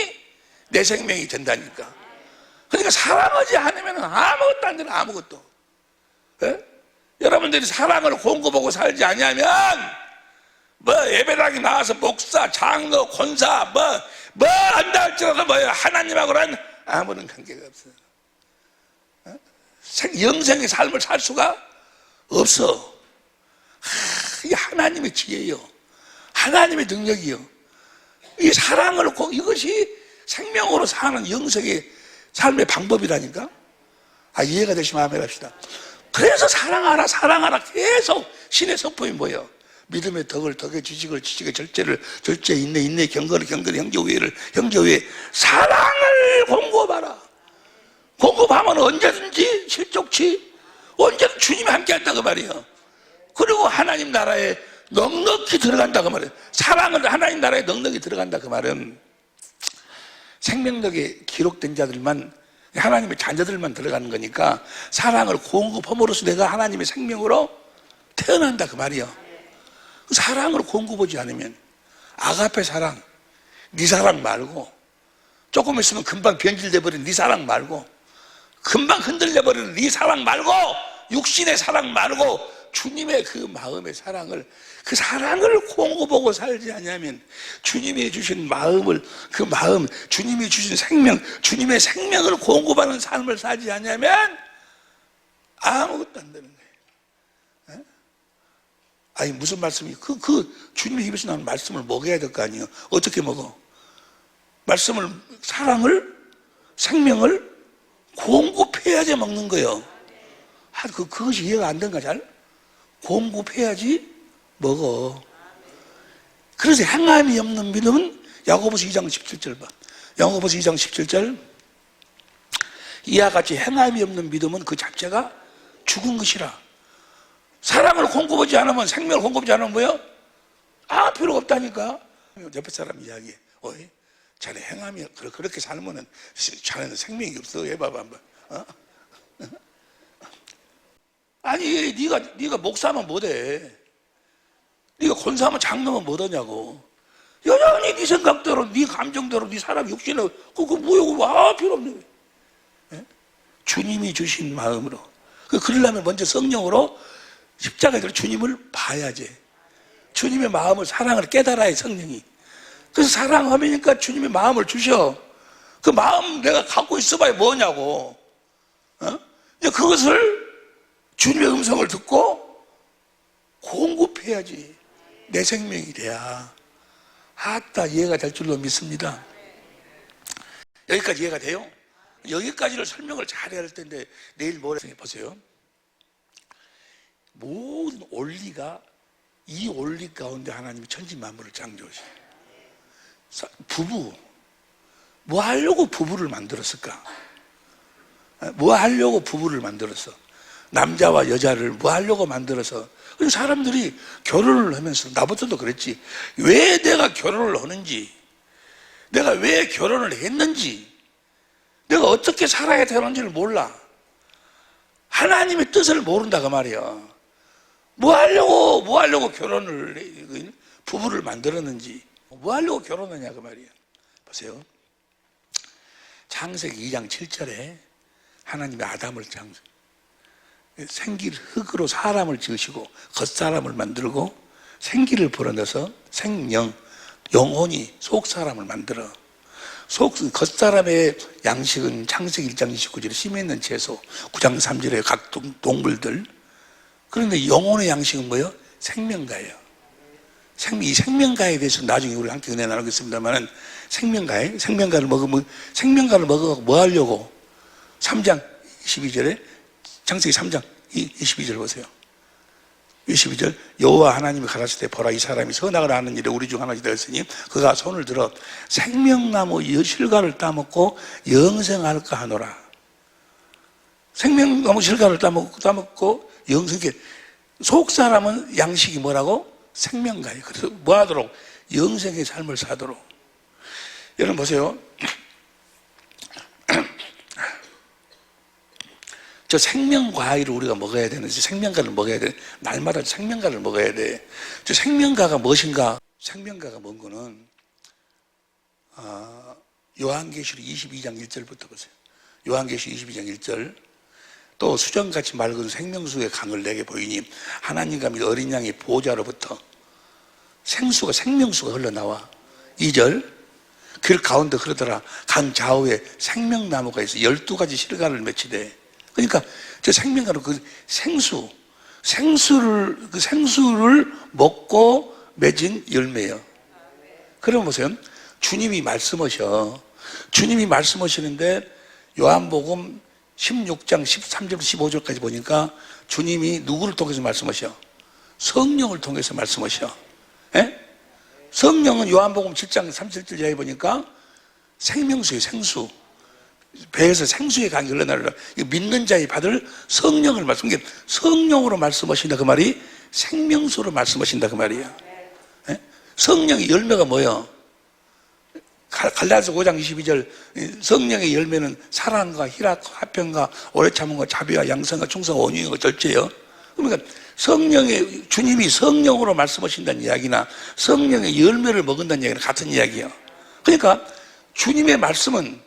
내 생명이 된다니까. 그러니까 사랑하지 않으면 아무것도 안 되는. 아무것도. 예? 여러분들이 사랑을 공급하고 살지 않으면 예배당에 나와서 목사, 장로, 권사 뭐 한다 할지라도 하나님하고는 아무런 관계가 없어요. 영생의 삶을 살 수가 없어. 이게 하나님의 지혜요, 하나님의 능력이요. 이 사랑을 이것이 생명으로 사는 영생의 삶의 방법이라니까. 이해가 되시면 아멘 합시다. 그래서 사랑하라 계속 신의 성품이 뭐예요? 믿음의 덕을 덕에, 지식을 지식에, 절제를 절제, 인내 경건을 경건에, 형제 우애 사랑을 공급하라. 공급하면 언제든지 실족치, 언제든 주님이 함께 한다 그 말이에요. 그리고 하나님 나라에 넉넉히 들어간다 그 말이에요. 사랑은 하나님 나라에 넉넉히 들어간다 그 말은 생명력에 기록된 자들만, 하나님의 자녀들만 들어가는 거니까 사랑을 공급함으로써 내가 하나님의 생명으로 태어난다 그 말이에요. 사랑을 공급하지 않으면, 아가페 사랑, 네 사랑 말고, 조금 있으면 금방 변질돼 버린 네 사랑 말고, 금방 흔들려 버리는 네 사랑 말고, 육신의 사랑 말고 주님의 그 마음의 사랑을, 그 사랑을 공급하고 살지 않으면, 주님이 주신 마음을, 그 마음, 주님이 주신 생명, 주님의 생명을 공급하는 삶을 살지 않으면 아무것도 안 되는 거예요. 아니 무슨 말씀이? 주님의 입에서 나오는 말씀을 먹여야 될 거 아니에요. 어떻게 먹어? 말씀을, 사랑을, 생명을 공급해야지 먹는 거예요. 그것이 이해가 안 된가 잘? 공급해야지 먹어. 그래서 행함이 없는 믿음은, 야고보서 2장 17절 봐. 야고보서 2장 17절 이와 같이 행함이 없는 믿음은 그 자체가 죽은 것이라. 사랑을 공급하지 않으면, 생명을 공급하지 않으면 뭐야? 필요가 없다니까. 옆에 사람 이야기해. 자네 행함이 그렇게 살면은 자네는 생명이 없어. 해봐봐 한번. 아니 네가 목사면 못해. 네가 권사하면 장로면 못하냐고. 여전히 네 생각대로, 네 감정대로, 네 사람 욕심으로 그거 뭐야? 필요 없네. 예? 주님이 주신 마음으로. 그러려면 먼저 성령으로 십자가에 주님을 봐야지. 주님의 마음을, 사랑을 깨달아야 성령이. 그래서 사랑하니까 주님의 마음을 주셔. 그 마음 내가 갖고 있어봐야 뭐냐고. 그것을 주님의 음성을 듣고 공급해야지 내 생명이 돼야 아따 이해가 될 줄로 믿습니다. 여기까지 이해가 돼요? 여기까지를 설명을 잘해야 할 텐데 내일 모레 보세요. 모든 원리가, 이 원리 가운데 하나님이 천지 만물을 창조하셔. 부부, 뭐 하려고 부부를 만들었을까? 뭐 하려고 부부를 만들었어? 남자와 여자를 뭐 하려고 만들어서. 사람들이 결혼을 하면서, 나부터도 그랬지, 왜 내가 결혼을 하는지, 내가 왜 결혼을 했는지, 내가 어떻게 살아야 되는지를 몰라. 하나님의 뜻을 모른다 그 말이야. 뭐 하려고 결혼을, 부부를 만들었는지, 뭐 하려고 결혼하냐 그 말이야. 보세요. 창세기 2장 7절에 하나님이 아담을 생기를, 흙으로 사람을 지으시고 겉사람을 만들고 생기를 불어넣어서 생명, 영혼이 속사람을 만들어. 겉사람의 양식은 창세기 1장 29절에 씨 맺는 채소, 9장 3절에 각 동물들. 그런데 영혼의 양식은 뭐예요? 생명가예요. 이 생명가에 대해서 나중에 우리 함께 은혜 나누겠습니다만은, 생명가를 먹으면, 생명가를 먹어 뭐 하려고? 3장 22절에, 창세기 3장 22절 보세요. 22절, 여호와 하나님이 가라사대 때 보라, 이 사람이 선악을 아는 일에 우리 중 하나가 되었으니 그가 손을 들어 생명나무 실과를 따먹고 영생할까 하노라. 생명나무 실과를 따먹고 영생게. 속사람은 양식이 뭐라고? 생명가예요. 그래서 뭐 하도록? 영생의 삶을 사도록. 여러분 보세요. 저 생명과일을 우리가 먹어야 되는데, 생명과를 먹어야 돼. 날마다 생명과를 먹어야 돼. 저 생명과가 무엇인가? 생명과가 뭔 거는, 요한계시록 22장 1절부터 보세요. 요한계시록 22장 1절. 또 수정같이 맑은 생명수의 강을 내게 보이니 하나님과 및 어린 양의 보호자로부터 생명수가 흘러나와. 2절. 길 가운데 흐르더라. 강 좌우에 생명나무가 있어 12가지 실과를 맺히되. 그러니까 저 생명가는 그 생수를 먹고 맺은 열매예요. 그러면 보세요. 주님이 말씀하셔. 주님이 말씀하시는데 요한복음 16장 13절 15절까지 보니까 주님이 누구를 통해서 말씀하셔? 성령을 통해서 말씀하셔. 예? 성령은 요한복음 7장 37절에 보니까 생명수예요. 생수. 배에서 생수의 강이 흘러나오라. 믿는 자의 받을 성령을 말씀하신다. 성령으로 말씀하신다 그 말이 생명수로 말씀하신다 그 말이야. 예? 성령의 열매가 뭐예요? 갈라디아서 5장 22절, 성령의 열매는 사랑과 희락, 화평과 오래 참음과 자비와 양성과 충성과 온유와 절제예요. 그러니까 주님이 성령으로 말씀하신다는 이야기나 성령의 열매를 먹는다는 이야기는 같은 이야기예요. 그러니까 주님의 말씀은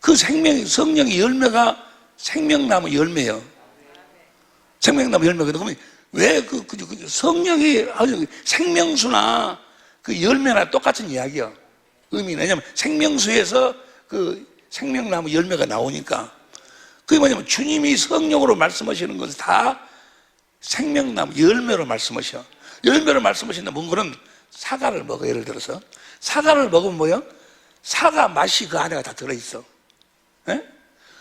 그 성령의 열매가 생명나무 열매예요. 생명나무 열매거든. 그러면 왜 성령이 생명수나 그 열매나 똑같은 이야기야. 의미는. 왜냐면 생명수에서 그 생명나무 열매가 나오니까. 그게 뭐냐면 주님이 성령으로 말씀하시는 것은 다 생명나무 열매로 말씀하셔. 열매로 말씀하신다. 뭔 거는 사과를 먹어. 예를 들어서 사과를 먹으면 뭐야? 사과 맛이 그 안에가 다 들어있어. 예?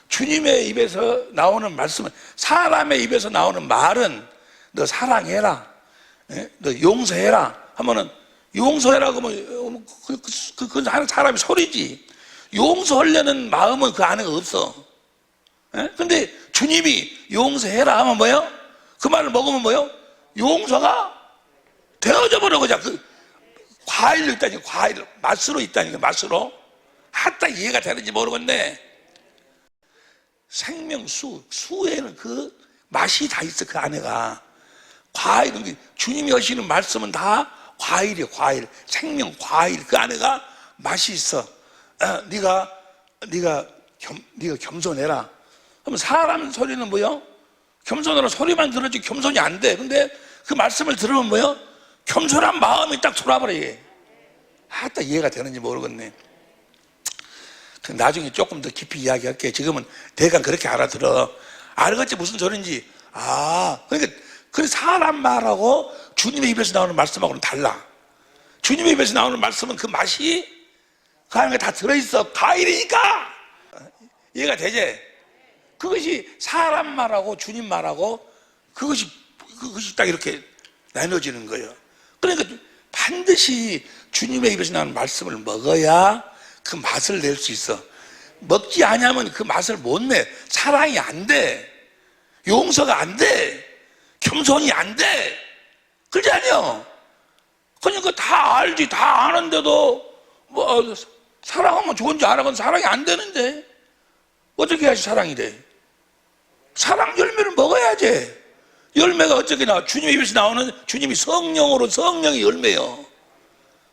주님의 입에서 나오는 말씀은, 사람의 입에서 나오는 말은 너 사랑해라, 예? 너 용서해라 하면은, 용서해라 그러면 그 사람이 소리지. 용서하려는 마음은 그 안에 없어. 예? 근데 주님이 용서해라 하면 뭐요? 그 말을 먹으면 뭐요? 용서가 되어져 버려. 그냥 그 과일로 있다니까. 과일 맛으로 있다니까. 맛으로. 하다 이해가 되는지 모르겠네. 수에는 그 맛이 다 있어. 그 안에가 과일은, 주님이 하시는 말씀은 다 과일이에요. 과일, 생명 과일. 그 안에가 맛이 있어. 네가 겸손해라. 그러면 사람 소리는 뭐요? 겸손하라 소리만 들었지 겸손이 안 돼. 근데 그 말씀을 들으면 뭐요? 겸손한 마음이 딱 돌아버려. 하다 이해가 되는지 모르겠네. 나중에 조금 더 깊이 이야기할게. 지금은 대강 그렇게 알아들어. 알겠지 무슨 소린지. 그러니까 그 사람 말하고 주님의 입에서 나오는 말씀하고는 달라. 주님의 입에서 나오는 말씀은 그 맛이 그 안에 다 들어있어. 과일이니까. 이해가 되지? 그것이 사람 말하고 주님 말하고 그것이 딱 이렇게 나눠지는 거예요. 그러니까 반드시 주님의 입에서 나오는 말씀을 먹어야 그 맛을 낼 수 있어. 먹지 않으면 그 맛을 못 내. 사랑이 안 돼. 용서가 안 돼. 겸손이 안 돼. 그러지 않아요? 그러니까 다 알지, 다 아는데도 뭐 사랑하면 좋은지 알아면 사랑이 안 되는데 어떻게 해야지 사랑이 돼? 사랑 열매를 먹어야지. 열매가 어떻게 나와? 주님의 입에서 나오는 주님이 성령으로 성령의 열매요.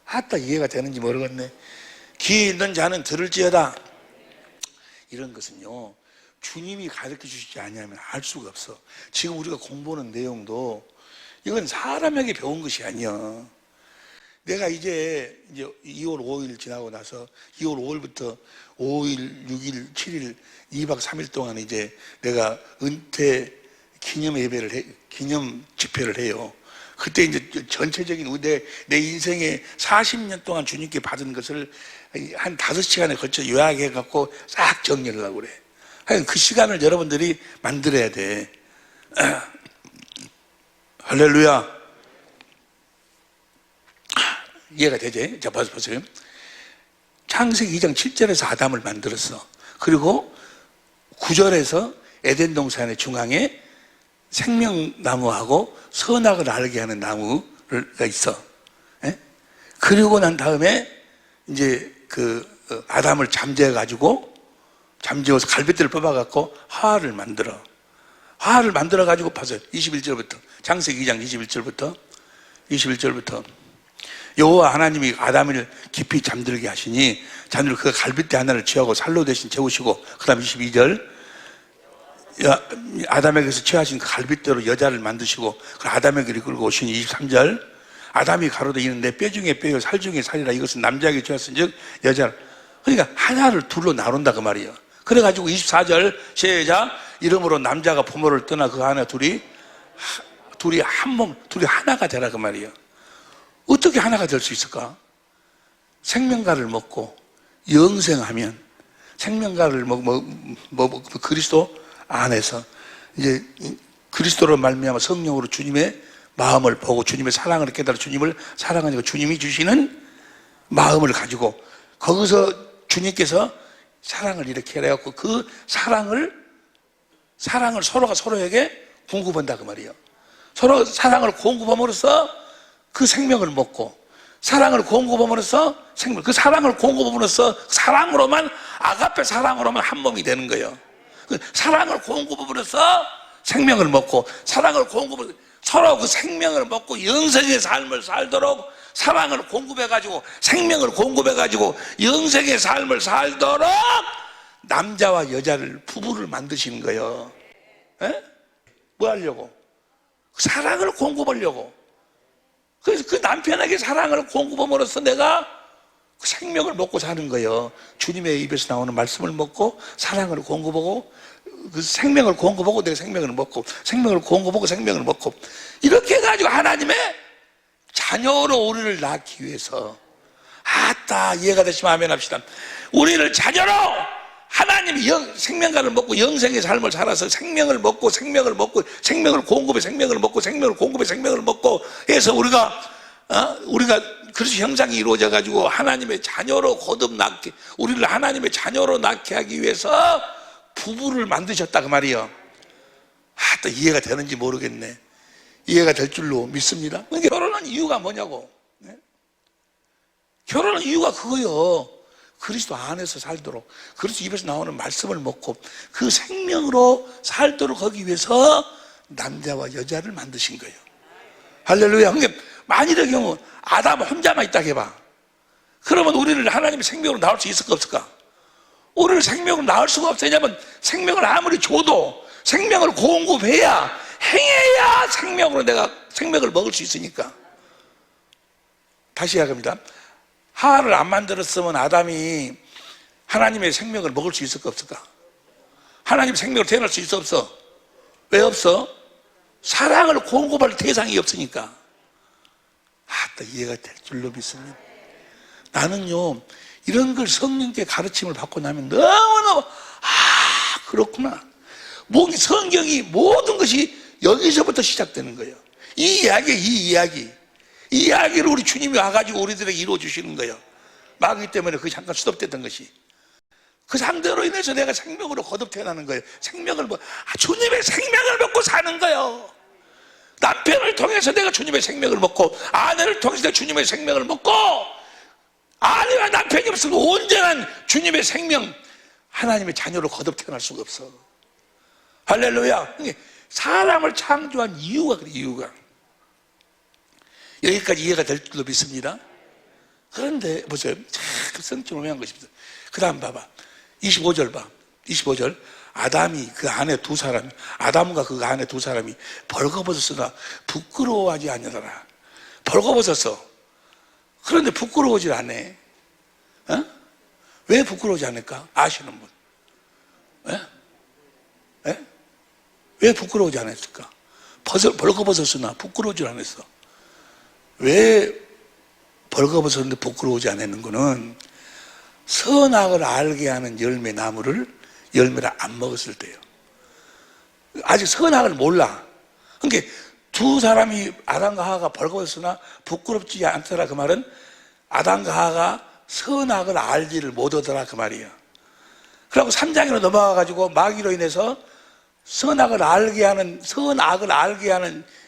아따 이해가 되는지 모르겠네. 귀 있는 자는 들을지어다. 이런 것은요 주님이 가르쳐 주시지 않으면 알 수가 없어. 지금 우리가 공부하는 내용도 이건 사람에게 배운 것이 아니야. 내가 이제 2월 5일 지나고 나서 2월 5일부터 5일, 6일, 7일 2박 3일 동안 이제 내가 은퇴 기념 예배를 기념 집회를 해요. 그때 이제 전체적인 내 인생에 40년 동안 주님께 받은 것을 한 5시간에 걸쳐 요약해 갖고 싹 정리를 하려고 그래. 하여간 그 시간을 여러분들이 만들어야 돼. 할렐루야. 이해가 되지? 자, 보세요. 창세기 2장 7절에서 아담을 만들었어. 그리고 9절에서 에덴 동산의 중앙에 생명나무하고 선악을 알게 하는 나무가 있어. 예? 그리고 난 다음에 이제 아담을 잠재워서 갈빗대를 뽑아갖고 하와를 만들어. 하와를 만들어가지고 봐서 21절부터 창세기 2장 21절부터 여호와 하나님이 아담을 깊이 잠들게 하시니 자녀를 그 갈빗대 하나를 취하고 살로 대신 채우시고 그 다음 22절 아담에게서 취하신 그 갈빗대로 여자를 만드시고 그 아담에게 끌고 오시니 23절 아담이 가로되 이는 내 뼈 중에 뼈요 살 중에 살이라 이것은 남자에게 취하신 즉 여자를 그러니까 하나를 둘로 나눈다 그 말이에요. 그래가지고 24절 시작 이러므로 남자가 부모를 떠나 그 하나 둘이 한 몸 둘이 하나가 되라 그 말이에요. 어떻게 하나가 될 수 있을까? 생명가를 먹고 영생하면 생명가를 그리스도 안에서 이제 그리스도로 말미암아 성령으로 주님의 마음을 보고 주님의 사랑을 깨달아 주님을 사랑하니까 주님이 주시는 마음을 가지고 거기서 주님께서 사랑을 이렇게 해갖고 그 사랑을 서로가 서로에게 공급한다 그 말이에요. 서로 사랑을 공급함으로써 그 생명을 먹고 사랑을 공급함으로써 그 사랑을 공급함으로써 사랑으로만 아가페 사랑으로만 한 몸이 되는 거예요. 사랑을 공급함으로써 생명을 먹고 사랑을 공급을 서로 그 생명을 먹고 영생의 삶을 살도록 사랑을 공급해가지고 생명을 공급해가지고 영생의 삶을 살도록 남자와 여자를 부부를 만드시는 거예요. 에? 뭐 하려고? 사랑을 공급하려고. 그래서 그 남편에게 사랑을 공급함으로써 내가 생명을 먹고 사는 거예요. 주님의 입에서 나오는 말씀을 먹고 사랑을 공급하고 그 생명을 공급하고 내가 생명을 먹고 생명을 공급하고 생명을 먹고 이렇게 해가지고 하나님의 자녀로 우리를 낳기 위해서 아따 이해가 되시면 아멘 합시다. 우리를 자녀로 하나님이 생명가를 먹고 영생의 삶을 살아서 생명을 먹고 생명을 공급해 생명을 먹고 생명을 공급해 생명을 먹고 해서 우리가 그래서 형상이 이루어져 가지고 하나님의 자녀로 거듭 낳게 우리를 하나님의 자녀로 낳게 하기 위해서 부부를 만드셨다 그 말이에요. 또 이해가 되는지 모르겠네. 이해가 될 줄로 믿습니다. 그러니까 결혼한 이유가 뭐냐고. 네? 결혼한 이유가 그거요. 그리스도 안에서 살도록 그리스도 입에서 나오는 말씀을 먹고 그 생명으로 살도록 하기 위해서 남자와 여자를 만드신 거예요. 할렐루야. 그러니까 만일의 경우 아담 혼자만 있다 해봐. 그러면 우리를 하나님의 생명으로 낳을 수 있을까 없을까? 우리를 생명으로 낳을 수가 없어요. 왜냐하면 생명을 아무리 줘도 생명을 공급해야 행해야 생명으로 내가 생명을 먹을 수 있으니까. 다시 이야기합니다. 하와를 안 만들었으면 아담이 하나님의 생명을 먹을 수 있을까 없을까? 하나님의 생명을 태어날 수 있어 없어? 왜 없어? 사랑을 공급할 대상이 없으니까. 또 이해가 될 줄로 믿습니다. 나는요, 이런 걸 성령께 가르침을 받고 나면 너무너무 그렇구나. 성경이 모든 것이 여기서부터 시작되는 거예요. 이 이야기를 우리 주님이 와가지고 우리들에게 이루어 주시는 거예요. 마귀 때문에 그게 잠깐 스톱됐던 것이. 그 상대로 인해서 내가 생명으로 거듭 태어나는 거예요. 주님의 생명을 먹고 사는 거예요. 남편을 통해서 내가 주님의 생명을 먹고, 아내를 통해서 내가 주님의 생명을 먹고, 아내와 남편이 없으면 온전한 주님의 생명, 하나님의 자녀로 거듭 태어날 수가 없어. 할렐루야. 사람을 창조한 이유가 그래, 이유가. 여기까지 이해가 될 줄로 믿습니다. 그런데 보세요. 참 성경을 한 것입니다. 그 다음 봐봐. 25절 봐. 25절. 아담이 그 안에 두 사람이, 아담과 그 안에 두 사람이 벌거벗었으나 부끄러워하지 않으더라. 벌거벗었어. 그런데 부끄러워질 않네. 어? 왜 부끄러워하지 않을까? 아시는 분? 에? 에? 왜 부끄러워하지 않았을까? 벌거벗었으나 부끄러워질 않았어. 왜 벌거벗었는데 부끄러워하지 않았는 거는 선악을 알게 하는 열매를 안 먹었을 때요. 아직 선악을 몰라. 그러니까 두 사람이 아담과 하와가 벌거벗었으나 부끄럽지 않더라. 그 말은 아담과 하와가 선악을 알지를 못하더라 그 말이에요. 그리고 3장으로 넘어가가지고 마귀로 인해서 선악을 알게 하는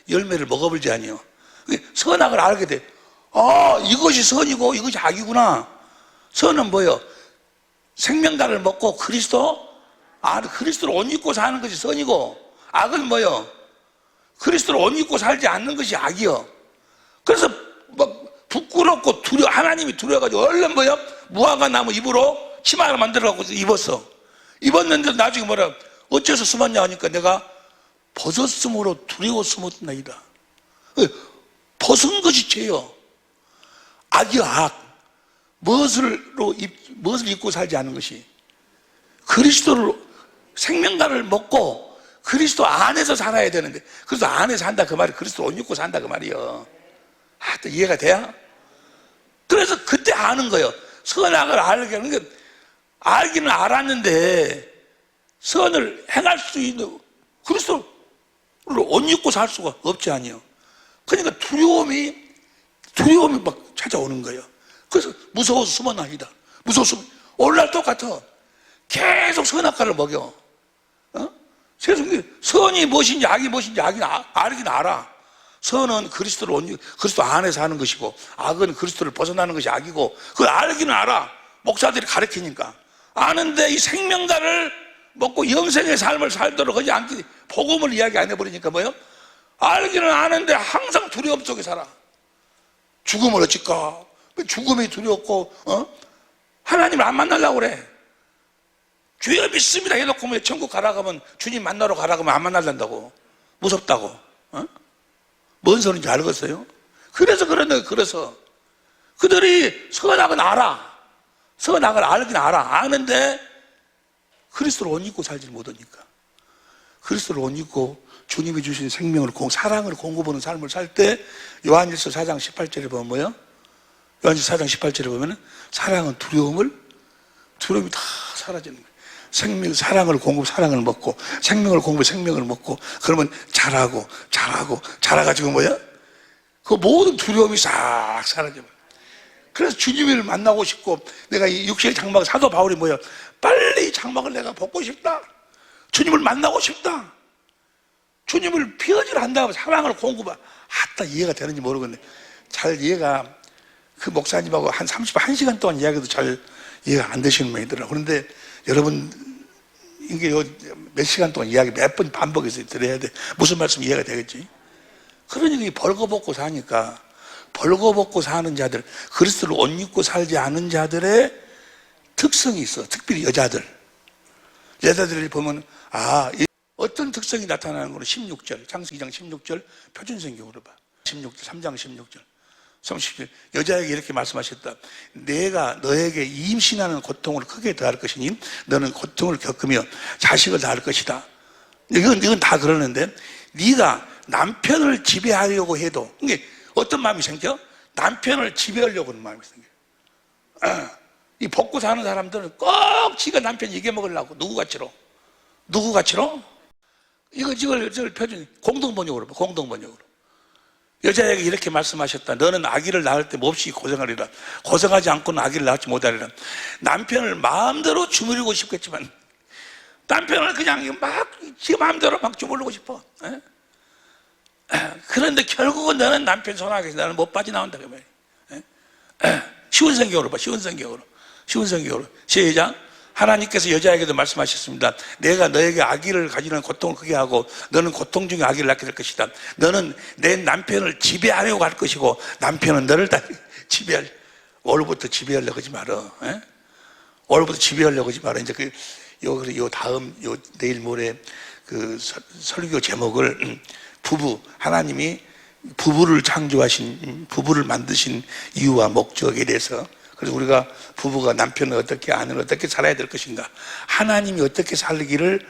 열매를 먹어볼지 아니요. 선악을 알게 돼. 이것이 선이고 이것이 악이구나. 선은 뭐요? 생명다를 먹고 그리스도를 옷 입고 사는 것이 선이고, 악은 뭐요? 그리스도를 옷 입고 살지 않는 것이 악이요. 그래서 부끄럽고 하나님이 두려워가지고 얼른 뭐요? 무화과 나무 잎으로 치마를 만들어갖고 입었어. 입었는데 나중에 뭐라, 어째서 숨었냐 하니까 내가 벗었으므로 두려워 숨었나이다. 벗은 것이 죄요. 악이요, 악. 무엇을 입고 살지 않는 것이, 그리스도를 생명가를 먹고 그리스도 안에서 살아야 되는데, 그리스도 안에 산다 그 말이 그리스도를 옷 입고 산다 그 말이요. 또 이해가 돼요? 그래서 그때 아는 거예요. 선악을 알게 하는 게, 알기는 알았는데 선을 행할 수 있는 그리스도를 옷 입고 살 수가 없지 아니요. 그러니까 두려움이 막 찾아오는 거예요. 그래서 무서워서 숨어나이다. 무서워서 오늘날 똑같아. 계속 선악과를 먹여. 세상에 선이 무엇인지 악이 무엇인지 알긴 알아. 선은 그리스도 안에 사는 것이고, 악은 그리스도를 벗어나는 것이 악이고, 그걸 알기는 알아. 목사들이 가르치니까. 아는데 이 생명다를 먹고 영생의 삶을 살도록 하지 않기, 복음을 이야기 안 해버리니까 뭐요? 알기는 아는데 항상 두려움 속에 살아. 죽음을 어쩔까? 죽음이 두렵고, 하나님을 안 만나려고 그래. 주여 믿습니다 해놓고 왜 천국 가라고 하면, 주님 만나러 가라고 하면 안 만나려고. 무섭다고. 뭔 소리인지 알겠어요? 그래서 그들이 선악은 알아. 선악을 알긴 알아. 아는데 그리스도를 옷 입고 살지 못하니까. 그리스도를 옷 입고 주님이 주신 사랑을 공급하는 삶을 살 때, 요한일서 4장 18절에 보면 뭐예요? 요한일서 4장 18절에 보면 사랑은 두려움이 다 사라지는 거예요. 사랑을 먹고, 생명을 먹고, 그러면 자라가지고 뭐야? 그 모든 두려움이 싹 사라져요. 그래서 주님을 만나고 싶고, 내가 이 육체의 장막, 사도 바울이 뭐야? 빨리 이 장막을 내가 벗고 싶다. 주님을 만나고 싶다. 주님을 피어질 한다고 사랑을 공급하. 이해가 되는지 모르겠네. 잘 이해가, 그 목사님하고 한 31시간 동안 이야기도 잘 이해가 안 되시는 분이더라고요. 그런데 여러분, 이게 몇 시간 동안 이야기 몇 번 반복해서 들어야 돼. 무슨 말씀 이해가 되겠지? 그러니까 벌거벗고 사니까, 벌거벗고 사는 자들, 그리스도를 옷 입고 살지 않은 자들의 특성이 있어. 특별히 여자들이 보면, 어떤 특성이 나타나는 거는 16절, 창세기장 16절, 표준성경으로 봐. 3장 16절. 30절 여자에게 이렇게 말씀하셨다. 내가 너에게 임신하는 고통을 크게 더할 것이니 너는 고통을 겪으며 자식을 낳을 것이다. 이건 다 그러는데 네가 남편을 지배하려고 해도 이게 어떤 마음이 생겨? 남편을 지배하려고 하는 마음이 생겨요. 이 먹고 사는 사람들은 꼭 지가 남편 이겨먹으려고. 누구 가치로? 이걸 표준 공동번역으로 봐. 공동번역으로. 여자에게 이렇게 말씀하셨다. 너는 아기를 낳을 때 몹시 고생하리라. 고생하지 않고는 아기를 낳지 못하리라. 남편을 마음대로 주무르고 싶겠지만 남편을 그냥 막 지 마음대로 막 주무르고 싶어. 에? 그런데 결국은 너는 남편 손아귀에서 나는 못 빠져나온다 그 말이야. 쉬운 성경으로 봐. 쉬운 성경으로 시작. 하나님께서 여자에게도 말씀하셨습니다. 내가 너에게 아기를 가지는 고통을 크게 하고 너는 고통 중에 아기를 낳게 될 것이다. 너는 내 남편을 지배하려고 할 것이고 남편은 너를 다 지배할. 오늘부터 지배하려고 하지 마라. 오늘부터 지배하려고 하지 마라. 이제 요 다음 내일 모레 그 설교 제목을 하나님이 부부를 창조하신, 부부를 만드신 이유와 목적에 대해서, 그래서 우리가 부부가 남편을 어떻게, 아내를 어떻게 살아야 될 것인가, 하나님이 어떻게 살기를,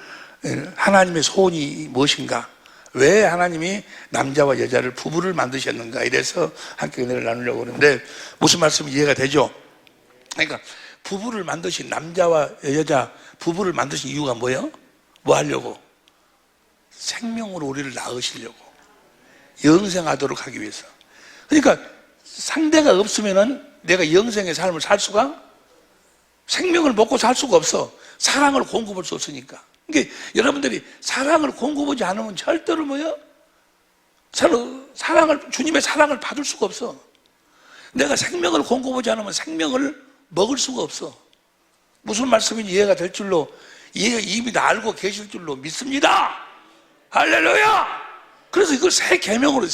하나님의 소원이 무엇인가, 왜 하나님이 남자와 여자를 부부를 만드셨는가에 대해서 함께 은혜를 나누려고 하는데, 무슨 말씀이 이해가 되죠? 그러니까 부부를 만드신, 남자와 여자 부부를 만드신 이유가 뭐예요? 뭐 하려고? 생명으로 우리를 낳으시려고, 영생하도록 하기 위해서. 그러니까 상대가 없으면은 내가 영생의 삶을 살 수가, 생명을 먹고 살 수가 없어. 사랑을 공급할 수 없으니까. 그러니까 여러분들이 사랑을 공급하지 않으면 절대로 뭐예요? 주님의 사랑을 받을 수가 없어. 내가 생명을 공급하지 않으면 생명을 먹을 수가 없어. 무슨 말씀인지 이해가 될 줄로, 이미 다 알고 계실 줄로 믿습니다. 할렐루야! 그래서 이걸 새 계명으로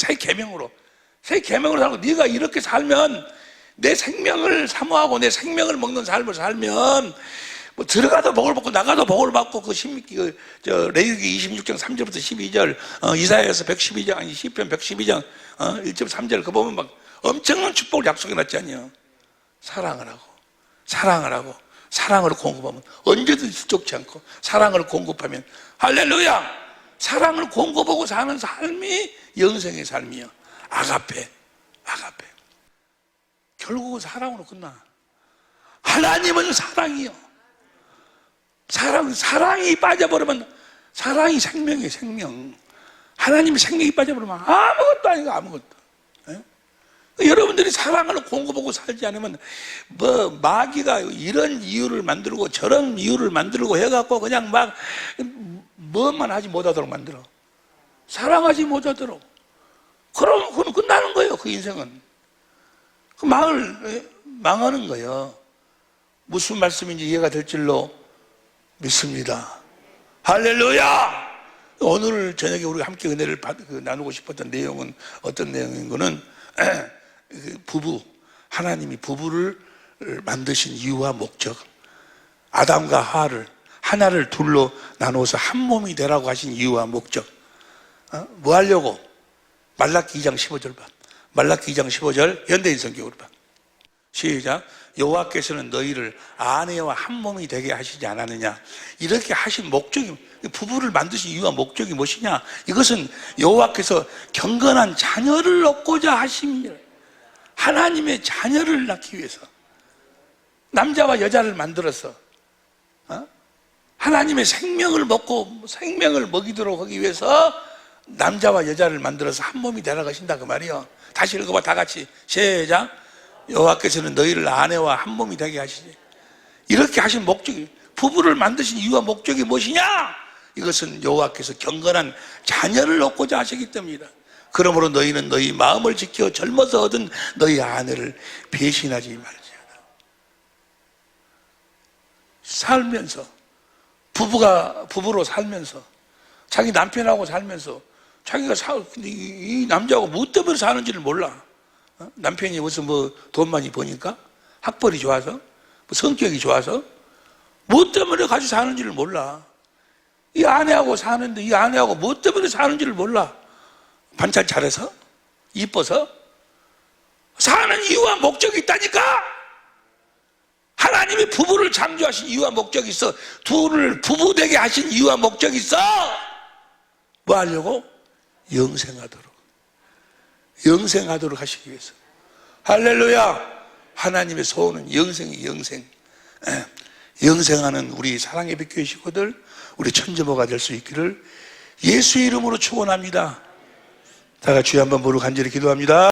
살고, 네가 이렇게 살면, 내 생명을 사모하고 내 생명을 먹는 삶을 살면, 뭐 들어가도 복을 받고 나가도 복을 받고, 레위기 26장 3절부터 12절, 이사야에서 112장, 아니 시편 112장 1절 3절 그거 보면 막 엄청난 축복을 약속해 놨지 않냐. 사랑을 하고 사랑을 공급하면 언제든지 쫓지 않고, 사랑을 공급하면, 할렐루야! 사랑을 공급하고 사는 삶이 영생의 삶이야. 아가페. 결국은 사랑으로 끝나. 하나님은 사랑이요. 사랑이 빠져버리면, 사랑이 생명이에요, 생명. 하나님이 생명이 빠져버리면 아무것도 아니고 아무것도. 여러분들이 사랑을 공급하고 살지 않으면, 마귀가 이런 이유를 만들고 저런 이유를 만들고 해갖고 그냥 막 뭐만 하지 못하도록 만들어. 사랑하지 못하도록. 그럼 그건 끝나는 거예요, 그 인생은. 망하는 거예요. 무슨 말씀인지 이해가 될 줄로 믿습니다. 할렐루야! 오늘 저녁에 우리가 함께 은혜를 나누고 싶었던 내용은 어떤 내용인 거는, 하나님이 부부를 만드신 이유와 목적, 아담과 하와를 하나를 둘로 나누어서 한 몸이 되라고 하신 이유와 목적, 뭐 하려고? 말라기 2장 15절 봐. 말라기 2장 15절 현대인 성경으로 봐. 시작. 여호와께서는 너희를 아내와 한 몸이 되게 하시지 않았느냐. 이렇게 하신 목적이, 부부를 만드신 이유와 목적이 무엇이냐? 이것은 여호와께서 경건한 자녀를 얻고자 하심이라. 하나님의 자녀를 낳기 위해서 남자와 여자를 만들어서 하나님의 생명을 먹이도록 하기 위해서 남자와 여자를 만들어서 한 몸이 되라 하신다 그 말이요. 다시 읽어봐, 다 같이. 시작. 여호와께서는 너희를 아내와 한 몸이 되게 하시지. 이렇게 하신 목적이, 부부를 만드신 이유와 목적이 무엇이냐? 이것은 여호와께서 경건한 자녀를 얻고자 하시기 때문이다. 그러므로 너희는 너희 마음을 지켜 젊어서 얻은 너희 아내를 배신하지 말지어다. 살면서, 부부로 살면서, 자기 남편하고 살면서, 자기가 이 남자하고 뭐 때문에 사는지를 몰라. 남편이 무슨 돈 많이 버니까? 학벌이 좋아서? 성격이 좋아서? 뭐 때문에 같이 사는지를 몰라. 이 아내하고 사는데 이 아내하고 뭐 때문에 사는지를 몰라. 반찬 잘해서? 이뻐서? 사는 이유와 목적이 있다니까. 하나님이 부부를 창조하신 이유와 목적이 있어. 둘을 부부되게 하신 이유와 목적이 있어. 뭐 하려고? 영생하도록 하시기 위해서. 할렐루야. 하나님의 소원은 영생이 영생. 영생하는 우리 사랑의 빛교회 식구들, 우리 천재모가 될 수 있기를 예수의 이름으로 축원합니다. 다 같이 한번 부르고 간절히 기도합니다.